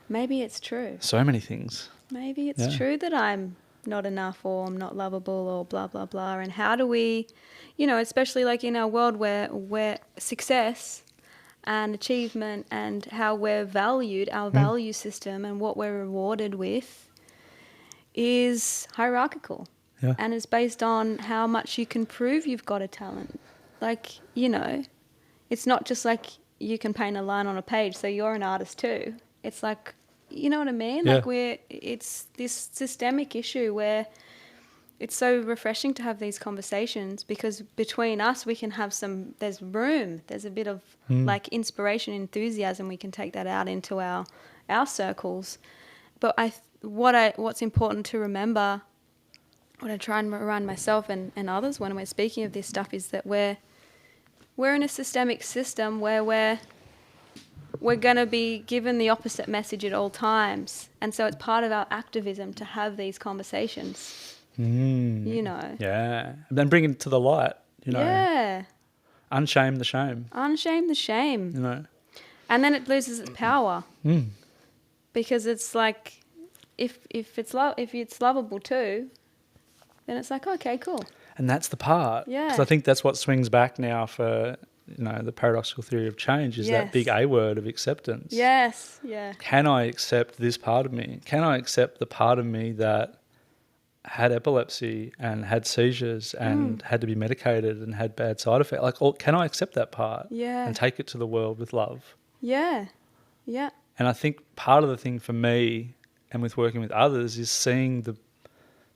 maybe it's true. So many things. Maybe it's true that I'm not enough or I'm not lovable or blah, blah, blah. And how do we, especially like in our world where success and achievement and how we're valued, our value system and what we're rewarded with is hierarchical. Yeah. And it's based on how much you can prove you've got a talent. Like, it's not just like you can paint a line on a page, so you're an artist too. It's like, you know what I mean? Yeah. Like it's this systemic issue where it's so refreshing to have these conversations because between us we can have there's room, there's a bit of like inspiration, enthusiasm, we can take that out into our circles. But what's important to remember, what I try and remind myself and others when we're speaking of this stuff is that we're in a systemic system where we're going to be given the opposite message at all times. And so it's part of our activism to have these conversations, Yeah. And then bring it to the light, Yeah. Unshame the shame. Unshame the shame. And then it loses its power. Because it's like, if it's lovable too, then it's like, okay, cool. And that's the part. Yeah. Because I think that's what swings back now for, the paradoxical theory of change is that big A word of acceptance. Yes, yeah. Can I accept this part of me? Can I accept the part of me that had epilepsy and had seizures and had to be medicated and had bad side effects? Like, can I accept that part and take it to the world with love? Yeah, yeah. And I think part of the thing for me and with working with others is seeing the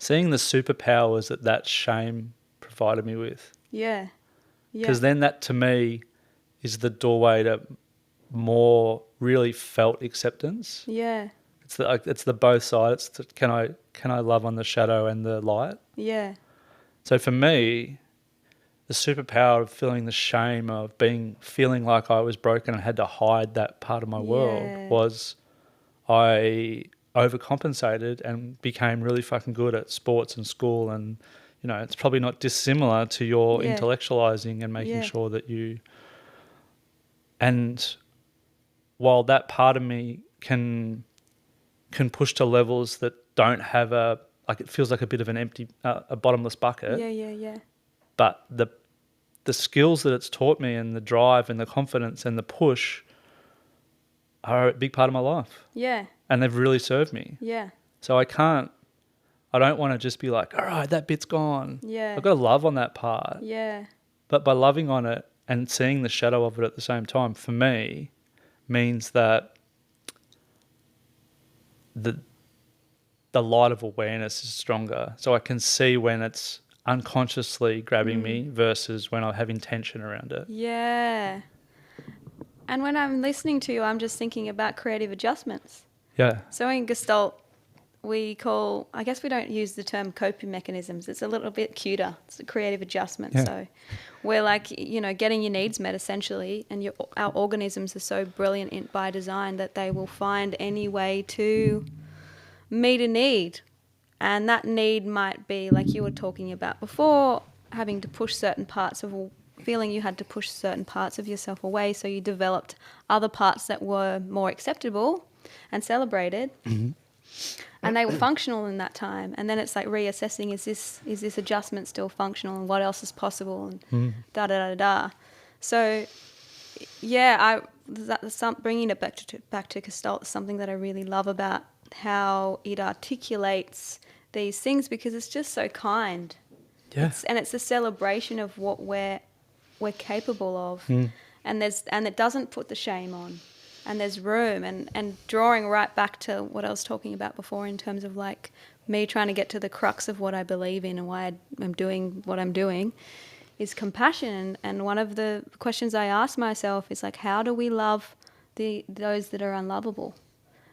superpowers that shame provided me with. Yeah. Because then that to me is the doorway to more really felt acceptance. Yeah. It's the both sides. Can I love on the shadow and the light? Yeah. So for me, the superpower of feeling the shame of feeling like I was broken and had to hide that part of my world was I overcompensated and became really fucking good at sports and school and it's probably not dissimilar to your Yeah. intellectualizing and making Yeah. sure that you, and while that part of me can push to levels that don't have it feels like a bit of an empty, a bottomless bucket. Yeah. But the skills that it's taught me and the drive and the confidence and the push are a big part of my life. Yeah. And they've really served me. Yeah. So I don't want to just be like, all right, that bit's gone. Yeah. I've got to love on that part. Yeah. But by loving on it and seeing the shadow of it at the same time, for me, means that the light of awareness is stronger. So I can see when it's unconsciously grabbing me versus when I have intention around it. Yeah. And when I'm listening to you, I'm just thinking about creative adjustments. Yeah. So in Gestalt, I guess we don't use the term coping mechanisms. It's a little bit cuter. It's a creative adjustment. Yeah. So we're like, getting your needs met essentially, and our organisms are so brilliant by design that they will find any way to meet a need. And that need might be, like you were talking about before, having to push certain parts of, feeling you had to push certain parts of yourself away, so you developed other parts that were more acceptable and celebrated. Mm-hmm. And they were functional in that time. And then it's like reassessing, is this adjustment still functional, and what else is possible, and da-da-da-da. So, yeah, bringing it back to Gestalt is something that I really love about how it articulates these things, because it's just so kind. Yeah. It's a celebration of what we're capable of. And it doesn't put the shame on. And there's room, and drawing right back to what I was talking about before in terms of like me trying to get to the crux of what I believe in and why I'm doing what I'm doing is compassion. And one of the questions I ask myself is like, how do we love those that are unlovable?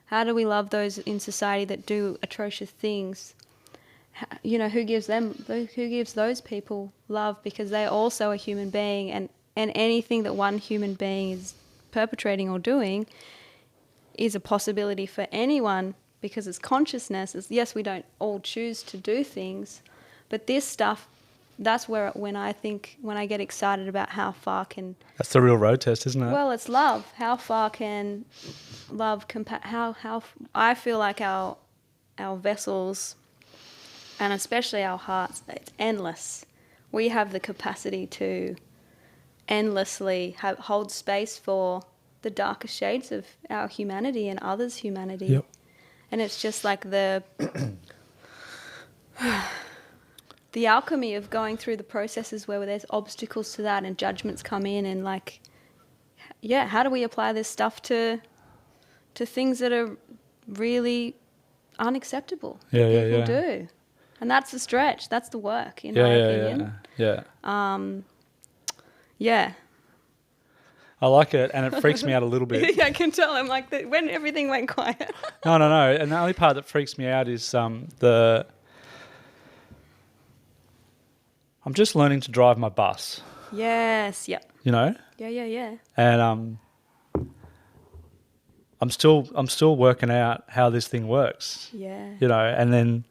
How do we love those in society that do atrocious things? Who gives those people love, because they're also a human being, and anything that one human being is perpetrating or doing is a possibility for anyone, because it's consciousness. Yes, we don't all choose to do things, but this stuff, that's when I get excited about how far can... That's the real road test, isn't it? Well, it's love. How far can love... How I feel like our vessels, and especially our hearts, it's endless. We have the capacity to endlessly hold space for the darker shades of our humanity and others' humanity. Yep. And it's just like the alchemy of going through the processes where there's obstacles to that and judgments come in, and like, yeah, how do we apply this stuff to things that are really unacceptable? People do. And that's the stretch. That's the work, in my opinion. Yeah. Yeah. I like it, and it freaks me out a little bit. Yeah, I can tell. I'm like, when everything went quiet. No. And the only part that freaks me out is I'm just learning to drive my bus. Yes. Yep. Yeah. And I'm still working out how this thing works. Yeah. And then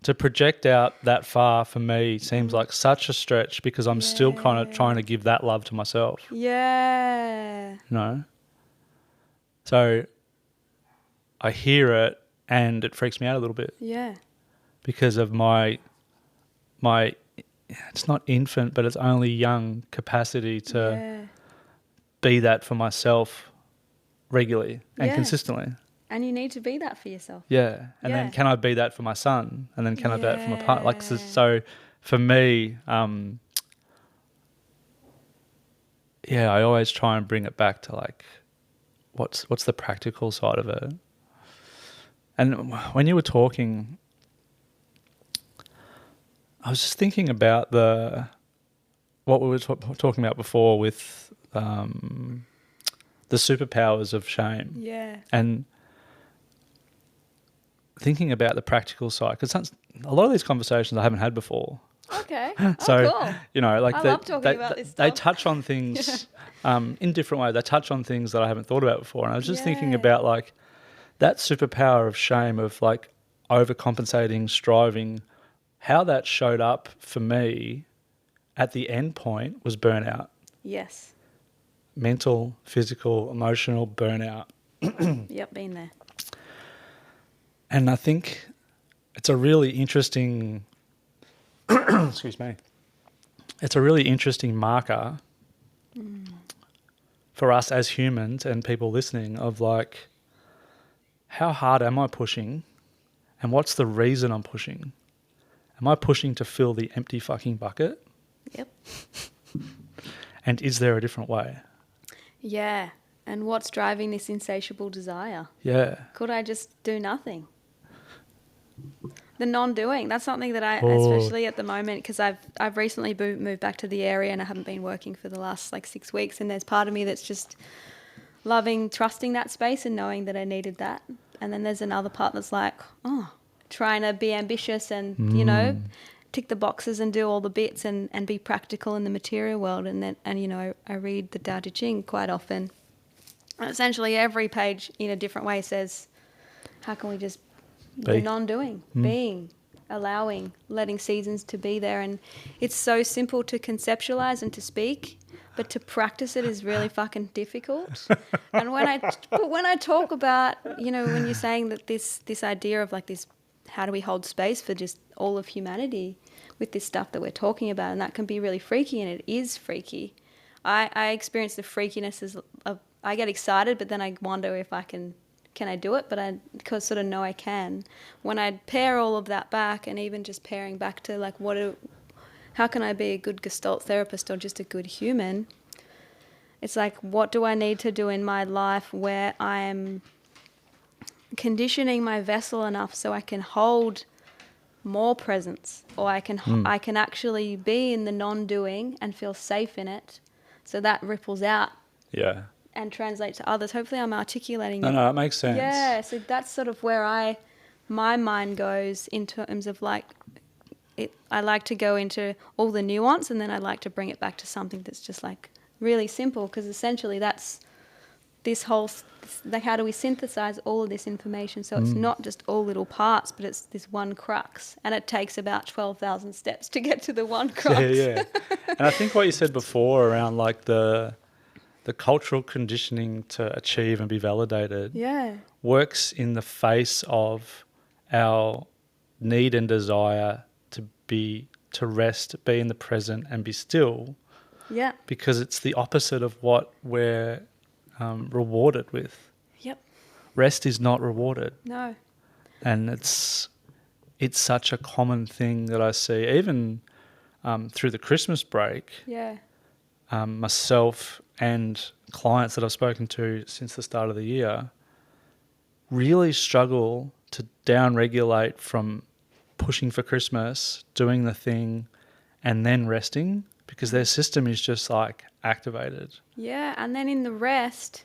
to project out that far for me seems like such a stretch, because I'm still kind of trying to give that love to myself. Yeah. So I hear it and it freaks me out a little bit. Yeah. Because of my it's not infant, but it's only young capacity to be that for myself regularly and consistently. And you need to be that for yourself. Yeah. And then can I be that for my son? And then can I be that for my partner? Like, so for me, I always try and bring it back to like, what's the practical side of it? And when you were talking, I was just thinking about what we were talking about before with the superpowers of shame. Yeah. And thinking about the practical side, because a lot of these conversations I haven't had before. Okay. So, cool. like I love talking about this stuff. They touch on things in different ways. They touch on things that I haven't thought about before. And I was just thinking about like that superpower of shame, of like overcompensating, striving. how that showed up for me at the end point was burnout. Yes. Mental, physical, emotional burnout. Yep, been there. And I think it's a really interesting, excuse me, it's a really interesting marker for us as humans and people listening of like, how hard am I pushing and what's the reason I'm pushing? Am I pushing to fill the empty fucking bucket? Yep. And is there a different way? Yeah. And what's driving this insatiable desire? Yeah. Could I just do nothing? The non-doing, that's something that I, especially at the moment, because I've recently moved back to the area and I haven't been working for the last like 6 weeks, and there's part of me that's just loving, trusting that space and knowing that I needed that. And then there's another part that's like, trying to be ambitious and, you know, tick the boxes and do all the bits and be practical in the material world. And you know, I read the Tao Te Ching quite often. And essentially every page in a different way says, how can we just be non-doing, being, allowing, letting seasons to be there. And it's so simple to conceptualize and to speak, but to practice it is really fucking difficult. And when I talk about, you know, when you're saying that this idea of like this, how do we hold space for just all of humanity with this stuff that we're talking about, and that can be really freaky, and it is freaky. I experience the freakiness as I get excited, but then I wonder if I can I do it? But I sort of know I can. When I pare all of that back, and even just paring back to like how can I be a good Gestalt therapist or just a good human? It's like, what do I need to do in my life where I am conditioning my vessel enough so I can hold more presence, or I can actually be in the non-doing and feel safe in it, so that ripples out. Yeah. And translate to others. Hopefully I'm articulating it. No, it makes sense. Yeah, so that's sort of where my mind goes in terms of like, I like to go into all the nuance, and then I like to bring it back to something that's just like really simple, because essentially that's this whole, like, how do we synthesize all of this information so it's not just all little parts, but it's this one crux, and it takes about 12,000 steps to get to the one crux. Yeah. And I think what you said before around like the cultural conditioning to achieve and be validated works in the face of our need and desire to rest, be in the present and be still. Yeah. Because it's the opposite of what we're rewarded with. Yep. Rest is not rewarded. No. And it's such a common thing that I see, even through the Christmas break. Yeah. Myself and clients that I've spoken to since the start of the year really struggle to down-regulate from pushing for Christmas, doing the thing, and then resting, because their system is just like activated. Yeah, and then in the rest,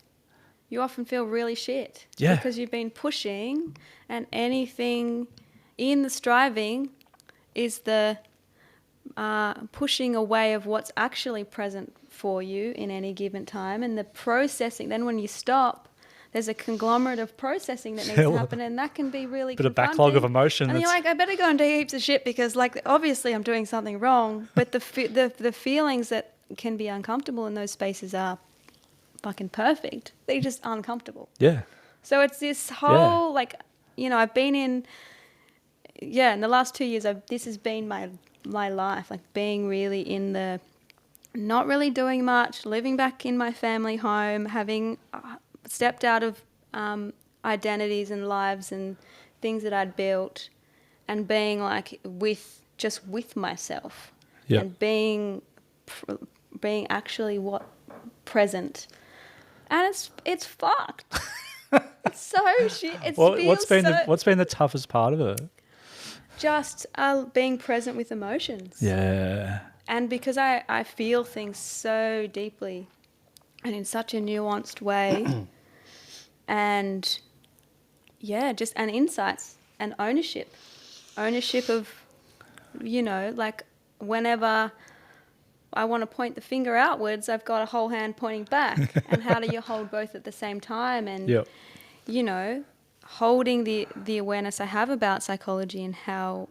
you often feel really shit. Yeah. Because you've been pushing, and anything in the striving is the pushing away of what's actually present for you in any given time, and the processing. Then when you stop, there's a conglomerate of processing that needs to happen, and that can be really bit of backlog of emotion. And you're like, I better go and do heaps of shit, because like obviously I'm doing something wrong, but the feelings that can be uncomfortable in those spaces are fucking perfect. They're just uncomfortable. Yeah. So it's this whole like, you know, I've been in the last 2 years this has been my life, like being really in the not really doing much, living back in my family home, having stepped out of identities and lives and things that I'd built, and being like with myself, and being actually present, and it's fucked. It's so shit. What's been the toughest part of it? Just being present with emotions. Yeah. And because I feel things so deeply and in such a nuanced way, and and insights and ownership of, you know, like whenever I want to point the finger outwards, I've got a whole hand pointing back. And how do you hold both at the same time? And, you know, holding the awareness I have about psychology and how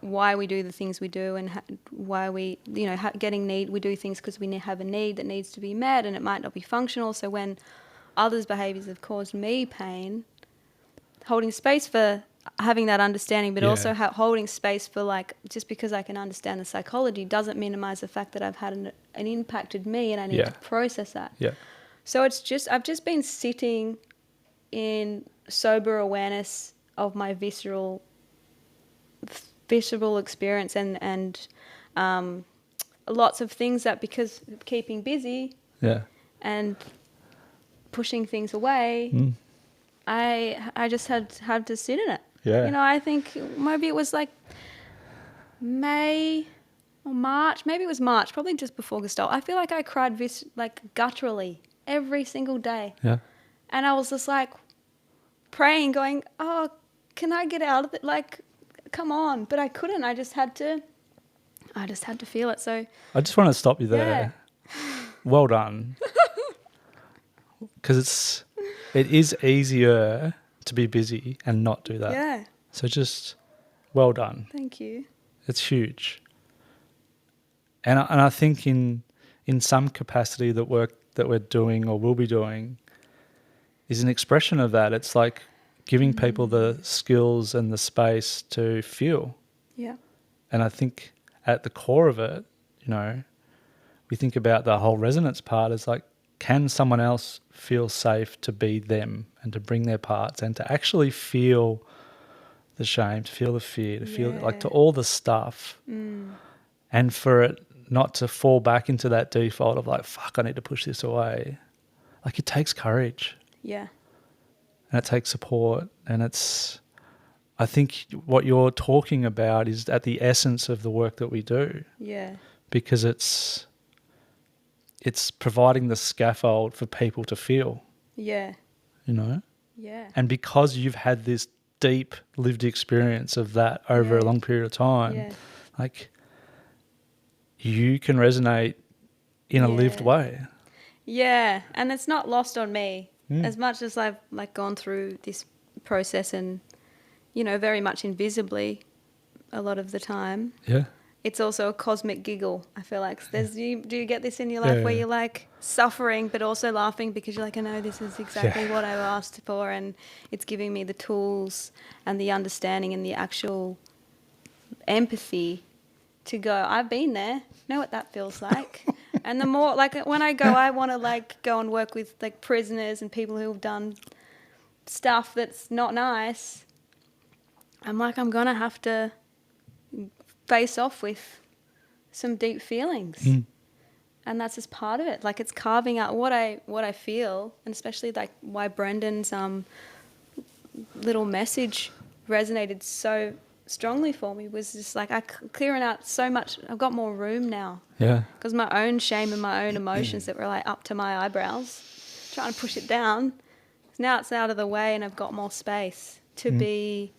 why we do the things we do and why we, we do things because we have a need that needs to be met, and it might not be functional. So when others' behaviours have caused me pain, holding space for having that understanding, but also holding space for, like, just because I can understand the psychology doesn't minimize the fact that I've had an impacted me, and I need to process that. Yeah. So I've just been sitting in sober awareness of my visceral experience and lots of things that, because keeping busy and pushing things away, I just had to sit in it. Yeah. I think maybe it was like May or March. Maybe it was March, probably just before Gestalt. I feel like I cried gutturally every single day. Yeah. And I was just like praying, going, oh, can I get out of it? Like, come on. But I couldn't. I just had to feel it. So I just want to stop you there. Yeah. Well done. Because it is easier to be busy and not do that. Yeah. So just well done. Thank you. It's huge. And I think in some capacity that work that we're doing or will be doing is an expression of that. It's like giving people the skills and the space to feel. Yeah. And I think at the core of it, we think about the whole resonance part as like, can someone else feel safe to be them and to bring their parts and to actually feel the shame, to feel the fear, to feel like to all the stuff, and for it not to fall back into that default of like, fuck, I need to push this away. Like, it takes courage. Yeah. And it takes support. And I think what you're talking about is at the essence of the work that we do. Yeah. Because it's providing the scaffold for people to feel. Yeah. Yeah. And because you've had this deep lived experience of that over a long period of time, like, you can resonate in a lived way. Yeah. And it's not lost on me. As much as I've gone through this process and, very much invisibly a lot of the time. Yeah. It's also a cosmic giggle. I feel like do you get this in your life where you're like suffering but also laughing because you're like, I know this is exactly what I've asked for, and it's giving me the tools and the understanding and the actual empathy to go, I've been there, know what that feels like. And the more, when I go, I want to go and work with prisoners and people who have done stuff that's not nice. I'm I'm going to have to face off with some deep feelings. And that's just part of it. It's carving out what I feel, and especially why Brendan's little message resonated so strongly for me was just clearing out so much. I've got more room now. Yeah. Because my own shame and my own emotions that were up to my eyebrows, trying to push it down. Now it's out of the way and I've got more space to be,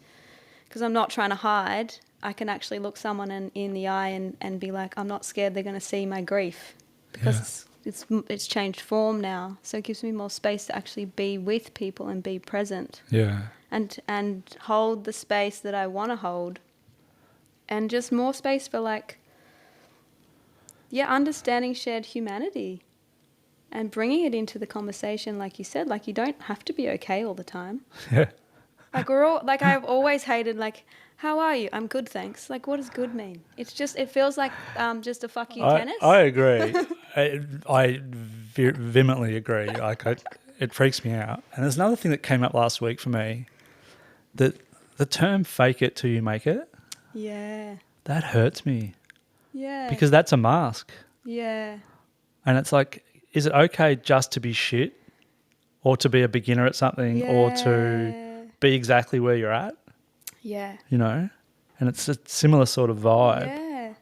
because I'm not trying to hide. I can actually look someone in the eye and be like, I'm not scared they're going to see my grief, because it's changed form now. So it gives me more space to actually be with people and be present. Yeah. And hold the space that I want to hold. And just more space for understanding shared humanity and bringing it into the conversation, like you said. You don't have to be okay all the time. Yeah. We're all, I've always hated, how are you? I'm good, thanks. What does good mean? It's just, it feels like just a fuck you tennis. I agree. I vehemently agree. It freaks me out. And there's another thing that came up last week for me, that the term fake it till you make it. Yeah. That hurts me. Yeah. Because that's a mask. Yeah. And it's is it okay just to be shit, or to be a beginner at something, or to be exactly where you're at? Yeah. And it's a similar sort of vibe. Yeah.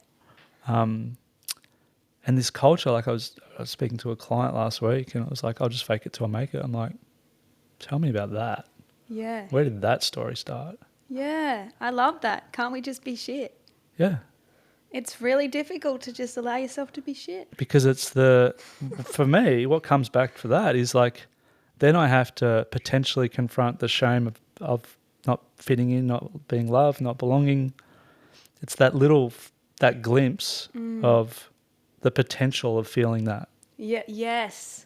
And this culture, I was speaking to a client last week, and it was I'll just fake it till I make it. I'm like, tell me about that. Yeah. Where did that story start? Yeah. I love that. Can't we just be shit? Yeah. It's really difficult to just allow yourself to be shit. Because for me, what comes back for that is then I have to potentially confront the shame of not fitting in, not being loved, not belonging. It's that glimpse of the potential of feeling that. Yeah. Yes.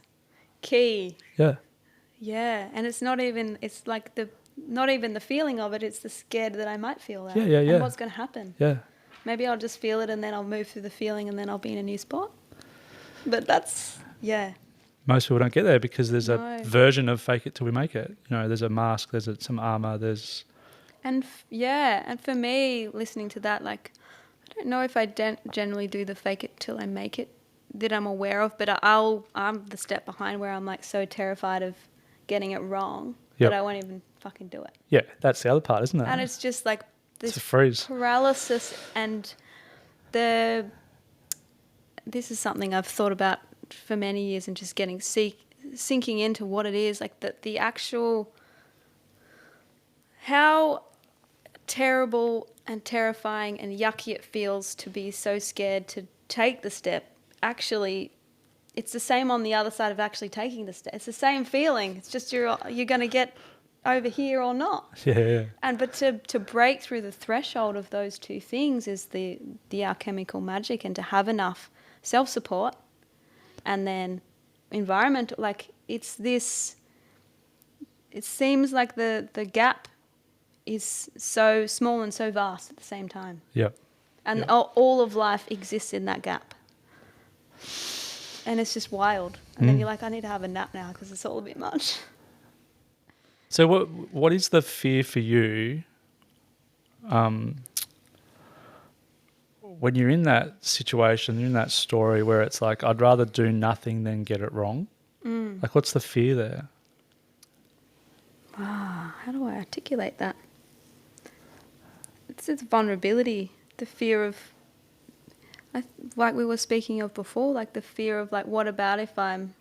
Key. Yeah. Yeah. And it's not even the feeling of it. It's the scared that I might feel that. Yeah. And what's going to happen? Yeah. Maybe I'll just feel it and then I'll move through the feeling and then I'll be in a new spot. But that's, yeah. Most people don't get there because there's No. a version of fake it till we make it. There's a mask, there's some armor, there's... And and for me, listening to that, like, I don't know if I generally do the fake it till I make it that I'm aware of, but I'm the step behind where I'm like so terrified of getting it wrong that I won't even fucking do it. Yeah, that's the other part, isn't it? And it's just like this it's a freeze. paralysis, and this is something I've thought about for many years, and just getting sinking into what it is, like the actual, how terrible and terrifying and yucky it feels to be so scared to take the step. Actually, it's the same on the other side of actually taking the step. It's the same feeling. It's just you're going to get over here or not. Yeah. But to break through the threshold of those two things is the alchemical magic, and to have enough self-support and then environment. Like, it's this, it seems like the gap is so small and so vast at the same time. Yep. And all of life exists in that gap. And it's just wild. And then you're like, I need to have a nap now because it's all a bit much. So what is the fear for you when you're in that situation, you're in that story where it's like, I'd rather do nothing than get it wrong? Like, what's the fear there? How do I articulate that? It's vulnerability, the fear of, like we were speaking of before, like the fear of, like, what about if I'm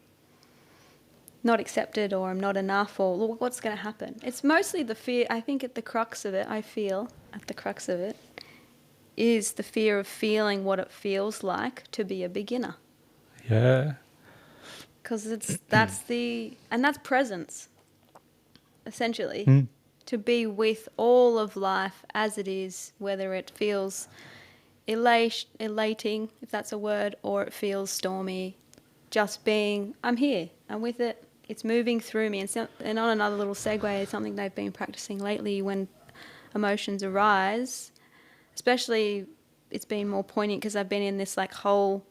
not accepted, or I'm not enough, or what's going to happen? It's mostly the fear. I think at the crux of it, is the fear of feeling what it feels like to be a beginner. Yeah. Because that's presence, essentially. To be with all of life as it is, whether it feels elating, if that's a word, or it feels stormy. Just being, I'm here, I'm with it, it's moving through me. And on another little segue, something they've been practicing lately when emotions arise, especially it's been more poignant because I've been in this like whole,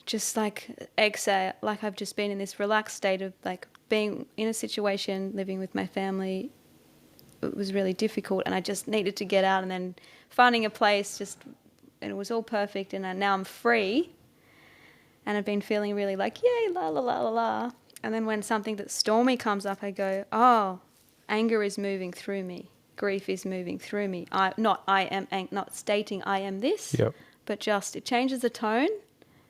just like exhale, like I've just been in this relaxed state of like being in a situation, living with my family. It was really difficult and I just needed to get out, and then finding a place and it was all perfect, and now I'm free and I've been feeling really like, yay, la la la la la. And then when something that's stormy comes up, I go, oh, anger is moving through me. Grief is moving through me. Not stating I am this, but just it changes the tone,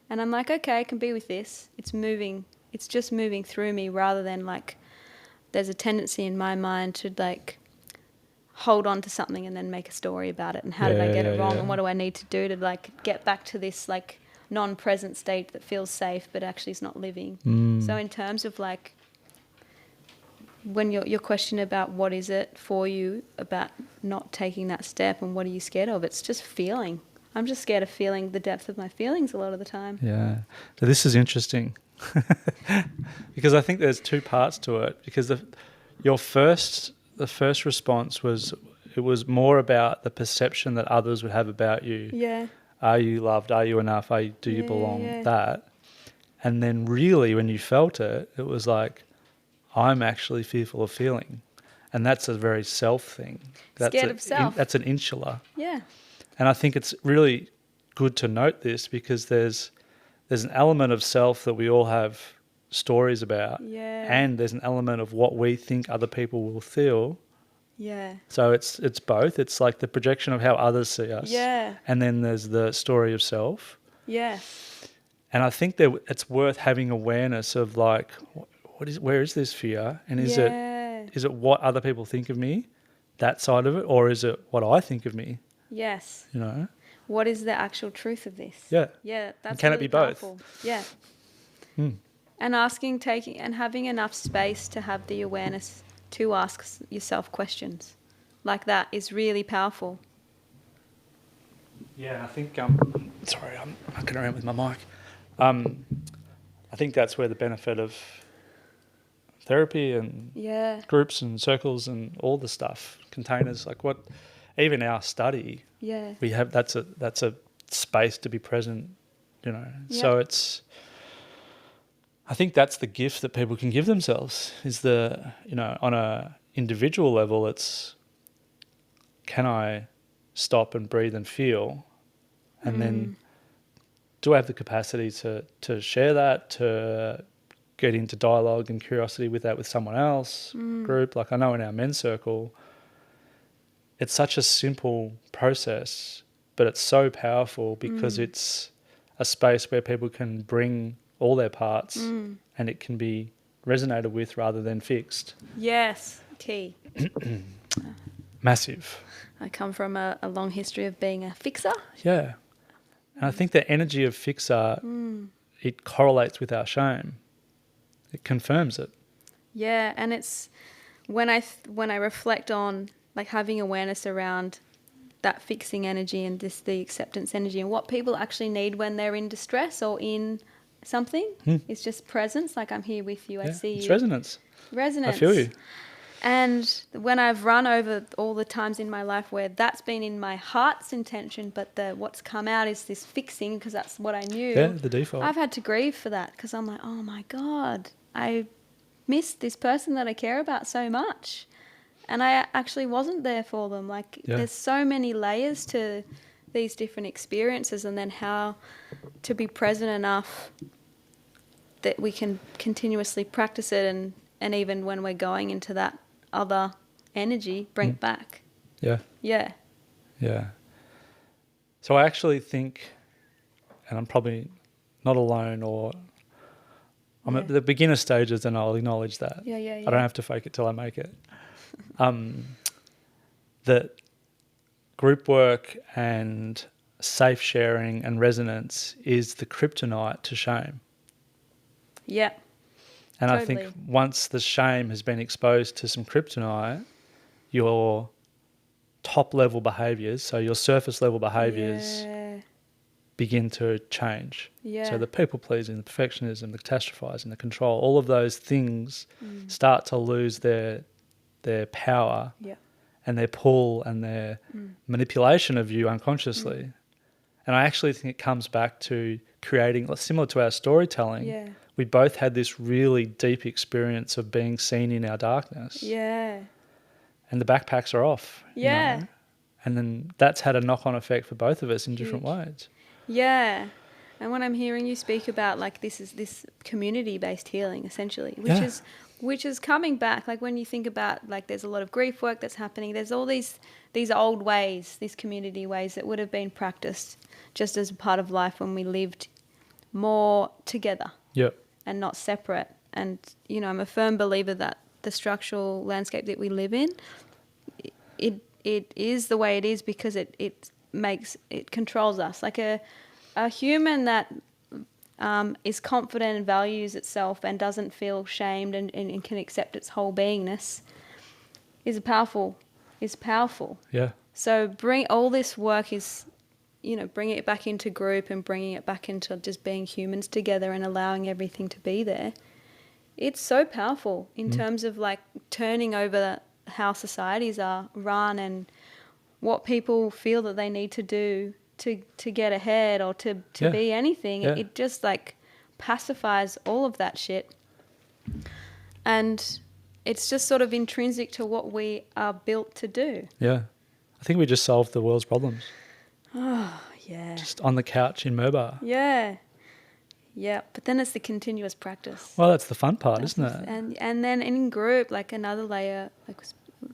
and I'm like, okay, I can be with this. It's moving. It's just moving through me, rather than like there's a tendency in my mind to like hold on to something and then make a story about it, and how did I get it wrong, and what do I need to do to like get back to this like non-present state that feels safe but actually is not living. So in terms of like when your question about what is it for you about not taking that step and what are you scared of, it's just feeling. I'm just scared of feeling the depth of my feelings a lot of the time. Yeah. So this is interesting because I think there's two parts to it, because the first response was, it was more about the perception that others would have about you. Yeah. Are you loved? Are you enough? Do you belong? Yeah. That. And then really when you felt it, it was like, I'm actually fearful of feeling. And that's a very self thing. Scared of self. That's an insular. Yeah. And I think it's really good to note this, because there's an element of self that we all have stories about. Yeah. And there's an element of what we think other people will feel. Yeah. So it's both. It's like the projection of how others see us. Yeah. And then there's the story of self. Yeah. And I think that it's worth having awareness of like, where is this fear? And is it what other people think of me, that side of it, or is it what I think of me? Yes. You know? What is the actual truth of this? Yeah. Yeah. That's and can really it be powerful. both? Yeah. And having enough space to have the awareness to ask yourself questions like that is really powerful. Yeah, I think, sorry, I'm mucking around with my mic. I think that's where the benefit of therapy and Yeah. groups and circles and all the stuff, containers, like what, even our study, Yeah. we have, that's a space to be present, you know. Yep. So I think that's the gift that people can give themselves is on a individual level, it's, can I stop and breathe and feel? And then do I have the capacity to share that, to get into dialogue and curiosity with that with someone else, group? Like I know in our men's circle, it's such a simple process, but it's so powerful because it's a space where people can bring all their parts and it can be resonated with rather than fixed. Yes. Key. Massive. I come from a long history of being a fixer. Yeah. And I think the energy of fixer, it correlates with our shame. It confirms it. Yeah, and it's when I reflect on like having awareness around that fixing energy and the acceptance energy and what people actually need when they're in distress or in something. It's just presence. Like I'm here with you. I see it's you. resonance. Resonance. I feel you. And when I've run over all the times in my life where that's been in my heart's intention, but what's come out is this fixing because that's what I knew. Yeah, the default. I've had to grieve for that because I'm like, oh my God, I missed this person that I care about so much. And I actually wasn't there for them. Like there's so many layers to these different experiences, and then how to be present enough that we can continuously practice it and even when we're going into that other energy, bring it back. Yeah. Yeah. Yeah. So I actually think, and I'm probably not alone, or I'm at the beginner stages, and I'll acknowledge that. Yeah. I don't have to fake it till I make it. That group work and safe sharing and resonance is the kryptonite to shame. Yeah. And totally. I think once the shame has been exposed to some kryptonite, your top level behaviours, so your surface level behaviours begin to change. Yeah. So the people pleasing, the perfectionism, the catastrophizing, the control, all of those things start to lose their power and their pull and their manipulation of you unconsciously. And I actually think it comes back to creating, similar to our storytelling, we both had this really deep experience of being seen in our darkness. Yeah. And the backpacks are off. Yeah. You know? And then that's had a knock-on effect for both of us in different ways. Yeah. And when I'm hearing you speak about like this community-based healing essentially, which is coming back, like when you think about like there's a lot of grief work that's happening, there's all these old ways, these community ways that would have been practiced just as a part of life when we lived more together. Yep. And not separate. And, you know, I'm a firm believer that the structural landscape that we live in, it is the way it is because it controls us. Like a human that is confident and values itself and doesn't feel shamed and can accept its whole beingness is powerful. Yeah. So bring all this work is, you know, bringing it back into group and bringing it back into just being humans together and allowing everything to be there. It's so powerful in terms of like turning over how societies are run and what people feel that they need to do to get ahead or to be anything. Yeah. It just like pacifies all of that shit. And it's just sort of intrinsic to what we are built to do. Yeah. I think we just solved the world's problems. Oh, yeah. Just on the couch in Murbar. Yeah. Yeah, but then it's the continuous practice. Well, that's the fun part, isn't it? And then in group, like another layer, like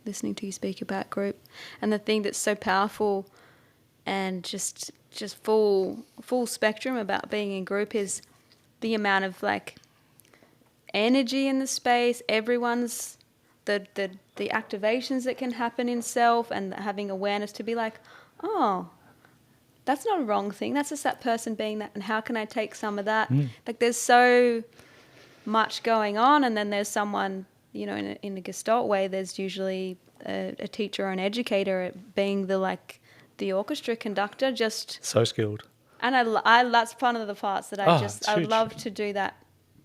listening to you speak about group, and the thing that's so powerful and just full spectrum about being in group is the amount of like energy in the space, everyone's the activations that can happen in self and having awareness to be like, oh, that's not a wrong thing. That's just that person being that. And how can I take some of that? Like there's so much going on. And then there's someone, you know, in a Gestalt way, there's usually a teacher or an educator being the the orchestra conductor, just So skilled. and I that's one of the parts that It's I would huge. love to do that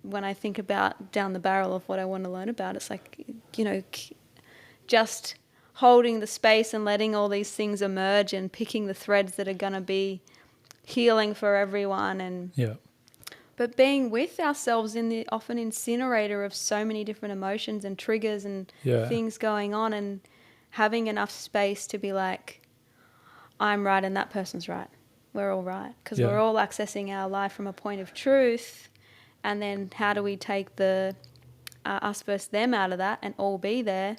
when I think about down the barrel of what I want to learn about. It's like, just holding the space and letting all these things emerge and picking the threads that are going to be healing for everyone, and Yeah. but being with ourselves in the often incinerator of so many different emotions and triggers and things going on, and having enough space to be like, I'm right and that person's right. We're all right, because we're all accessing our life from a point of truth. And then how do we take the us versus them out of that and all be there?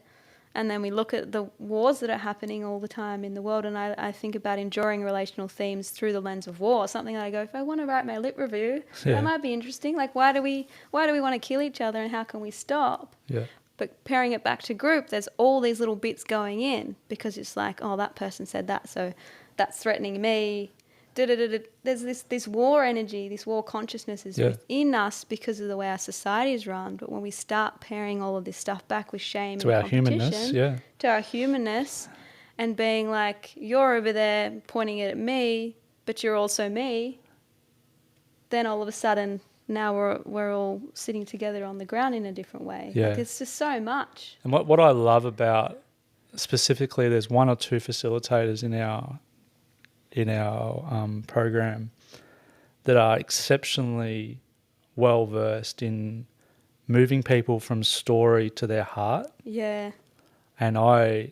And then we look at the wars that are happening all the time in the world, and I think about enduring relational themes through the lens of war. Something that I go, if I want to write my lit review, that might be interesting. Like, why do we want to kill each other, and how can we stop? Yeah. But pairing it back to group, there's all these little bits going in, because it's like, oh, that person said that, so that's threatening me. There's this war energy, this war consciousness is within us because of the way our society is run. But when we start pairing all of this stuff back with shame To and our competition, humanness, to our humanness, and being like, you're over there pointing it at me, but you're also me, then all of a sudden now we're all sitting together on the ground in a different way. Yeah. Like, it's just so much. And what I love about, specifically, there's one or two facilitators in our program that are exceptionally well versed in moving people from story to their heart. Yeah. And I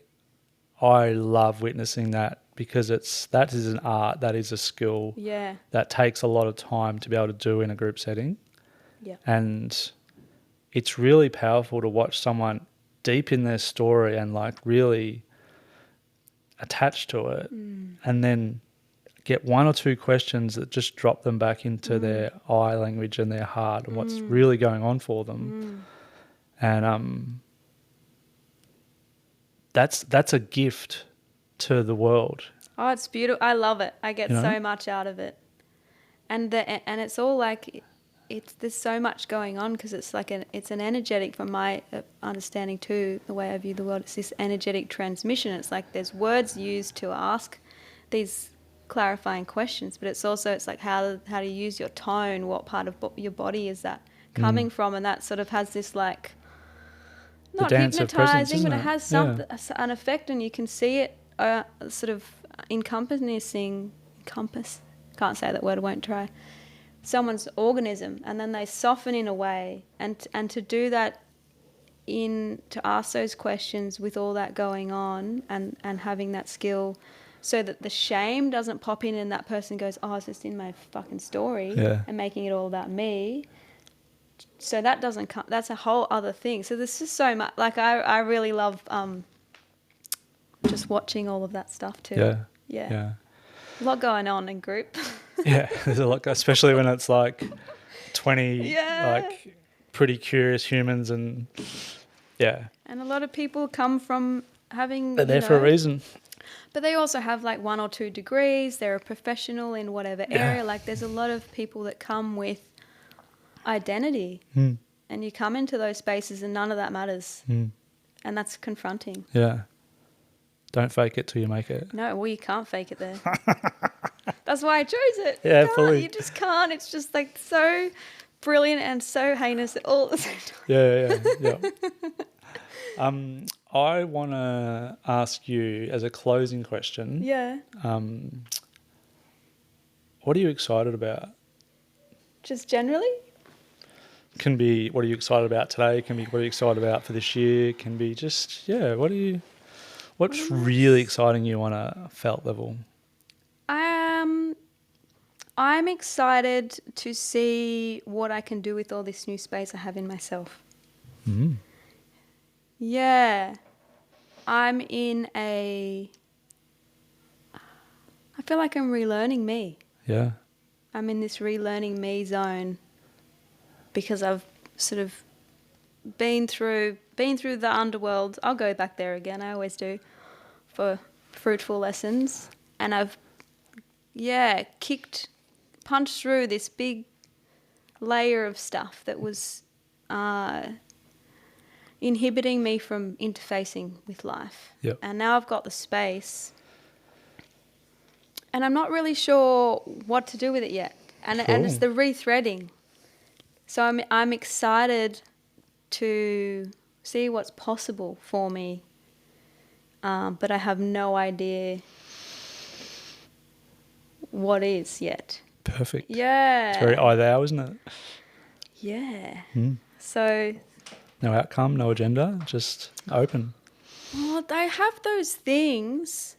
love witnessing that, because that is an art, that is a skill that takes a lot of time to be able to do in a group setting. Yeah. And it's really powerful to watch someone deep in their story and like really attached to it, and then get one or two questions that just drop them back into their eye language and their heart and what's really going on for them. And that's a gift to the world. Oh, it's beautiful. I love it. I get so much out of it. And it's all like, there's so much going on, because it's like it's an energetic, from my understanding too, the way I view the world, it's this energetic transmission. It's like there's words used to ask these clarifying questions, but it's like how to use your tone, what part of your body is that coming from, and that sort of has this like, not hypnotizing, but it has an effect, and you can see it sort of can't say that word, I won't try, someone's organism, and then they soften in a way, and to do that, to ask those questions with all that going on, and having that skill, so that the shame doesn't pop in and that person goes, oh, it's just in my fucking story, and making it all about me. So that doesn't come, that's a whole other thing. So there's just so much, like I really love just watching all of that stuff too. Yeah. A lot going on in group. There's a lot, especially when it's like 20 like pretty curious humans, and and a lot of people come from having, they're there for a reason. But they also have like 1 or 2 degrees. They're a professional in whatever area. Like, there's a lot of people that come with identity, and you come into those spaces and none of that matters, and that's confronting. Don't fake it till you make it. No, well, you can't fake it there. That's why I chose it. Fully. You just can't. It's just like so brilliant and so heinous at all at the same time. I want to ask you, as a closing question, what are you excited about? Just generally? Can be what are you excited about today, can be what are you excited about for this year, can be just, what's really exciting you on a felt level? I'm excited to see what I can do with all this new space I have in myself. Yeah. I feel like I'm relearning me. Yeah. I'm in this relearning me zone, because I've sort of been through the underworld. I'll go back there again, I always do, for fruitful lessons. And I've, punched through this big layer of stuff that was inhibiting me from interfacing with life. Yep. And now I've got the space and I'm not really sure what to do with it yet. And it's the rethreading. So I'm excited to see what's possible for me, but I have no idea what is yet. Perfect. Yeah. It's very thou, isn't it? Yeah. Mm. So. No outcome, no agenda, just open. Well, I have those things,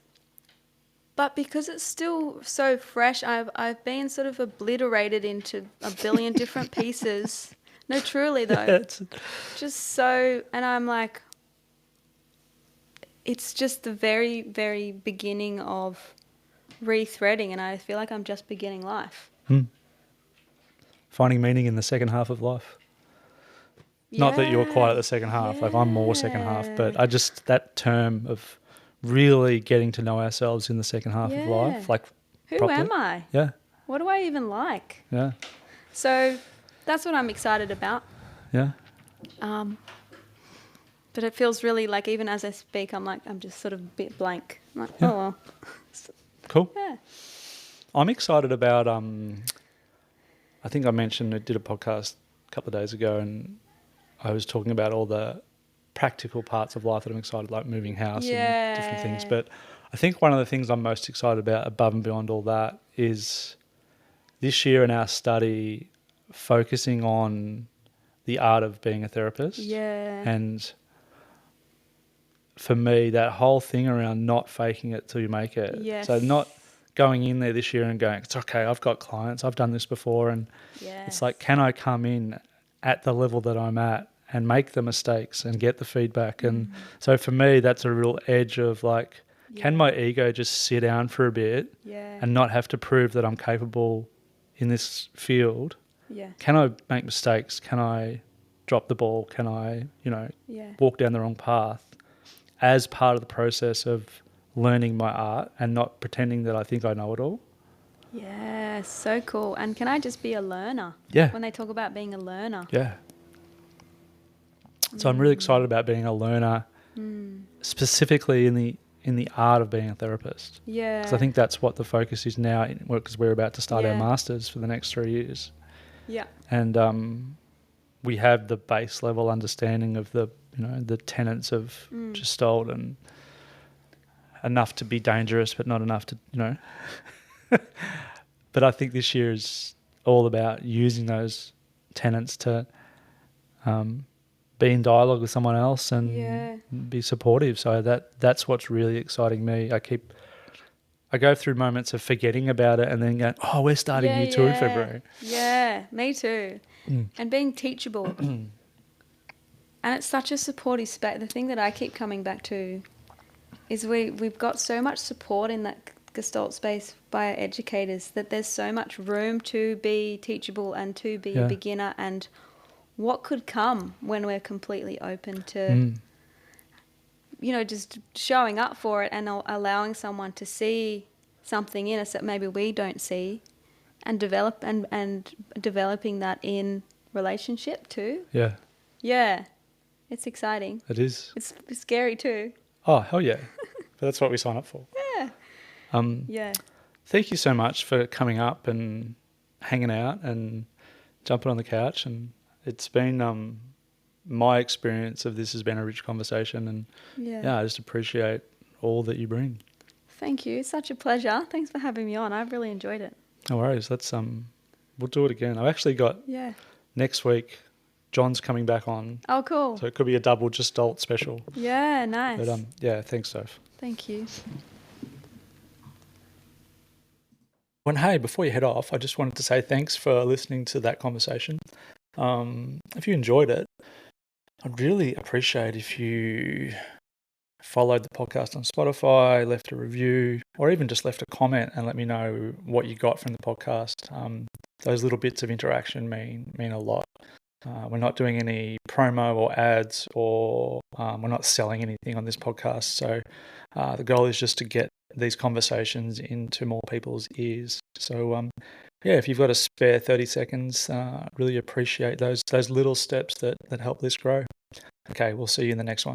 but because it's still so fresh, I've been sort of obliterated into a billion different pieces. No, truly though. Yeah, just so, and I'm like, it's just the very, very beginning of rethreading, and I feel like I'm just beginning life. Finding meaning in the second half of life. Yeah. Not that you're quite at the second half, Yeah. like I'm more second half, but that term of really getting to know ourselves in the second half of life, like who properly. am I? Yeah. What do I even like? Yeah. So that's what I'm excited about. Yeah. But it feels really like, even as I speak, I'm just sort of a bit blank. I'm like, Yeah. oh well. Cool. Yeah. I'm excited about, I think I mentioned I did a podcast a couple of days ago, and I was talking about all the practical parts of life that I'm excited, like moving house and different things. But I think one of the things I'm most excited about above and beyond all that is this year in our study focusing on the art of being a therapist. Yeah. And for me, that whole thing around not faking it till you make it. Yes. So not going in there this year and going, it's okay, I've got clients, I've done this before. And it's like, can I come in at the level that I'm at and make the mistakes and get the feedback? And so for me, that's a real edge of like, can my ego just sit down for a bit and not have to prove that I'm capable in this field? Yeah. Can I make mistakes? Can I drop the ball? Can I, walk down the wrong path as part of the process of learning my art and not pretending that I think I know it all? Yeah, so cool. And can I just be a learner? Yeah. When they talk about being a learner. Yeah. So I'm really excited about being a learner, specifically in the art of being a therapist. Yeah. Because I think that's what the focus is now, because we're about to start our masters for the next 3 years. Yeah. And we have the base level understanding of the tenets of Gestalt, and enough to be dangerous, but not enough to, But I think this year is all about using those tenets to be in dialogue with someone else and be supportive. So that's what's really exciting me. I go through moments of forgetting about it and then going, oh, we're starting year 2 in February. Yeah, me too. And being teachable. And it's such a supportive space. The thing that I keep coming back to is we've got so much support in that Gestalt space by our educators that there's so much room to be teachable and to be a beginner, and what could come when we're completely open to, just showing up for it and allowing someone to see something in us that maybe we don't see, and developing that in relationship too. Yeah. Yeah. It's exciting. It is. It's scary too. Oh, hell yeah. But that's what we sign up for. Yeah. Thank you so much for coming up and hanging out and jumping on the couch. And it's been my experience of this has been a rich conversation. And I just appreciate all that you bring. Thank you. Such a pleasure. Thanks for having me on. I've really enjoyed it. No worries. We'll do it again. I've actually got next week, John's coming back on. Oh, cool. So it could be a double Gestalt special. Yeah, nice. But thanks, Soph. Thank you. Well, hey, before you head off, I just wanted to say thanks for listening to that conversation. If you enjoyed it, I'd really appreciate if you followed the podcast on Spotify, left a review, or even just left a comment and let me know what you got from the podcast. Those little bits of interaction mean a lot. We're not doing any promo or ads, or we're not selling anything on this podcast. So the goal is just to get these conversations into more people's ears. So if you've got a spare 30 seconds, really appreciate those little steps that help this grow. Okay, we'll see you in the next one.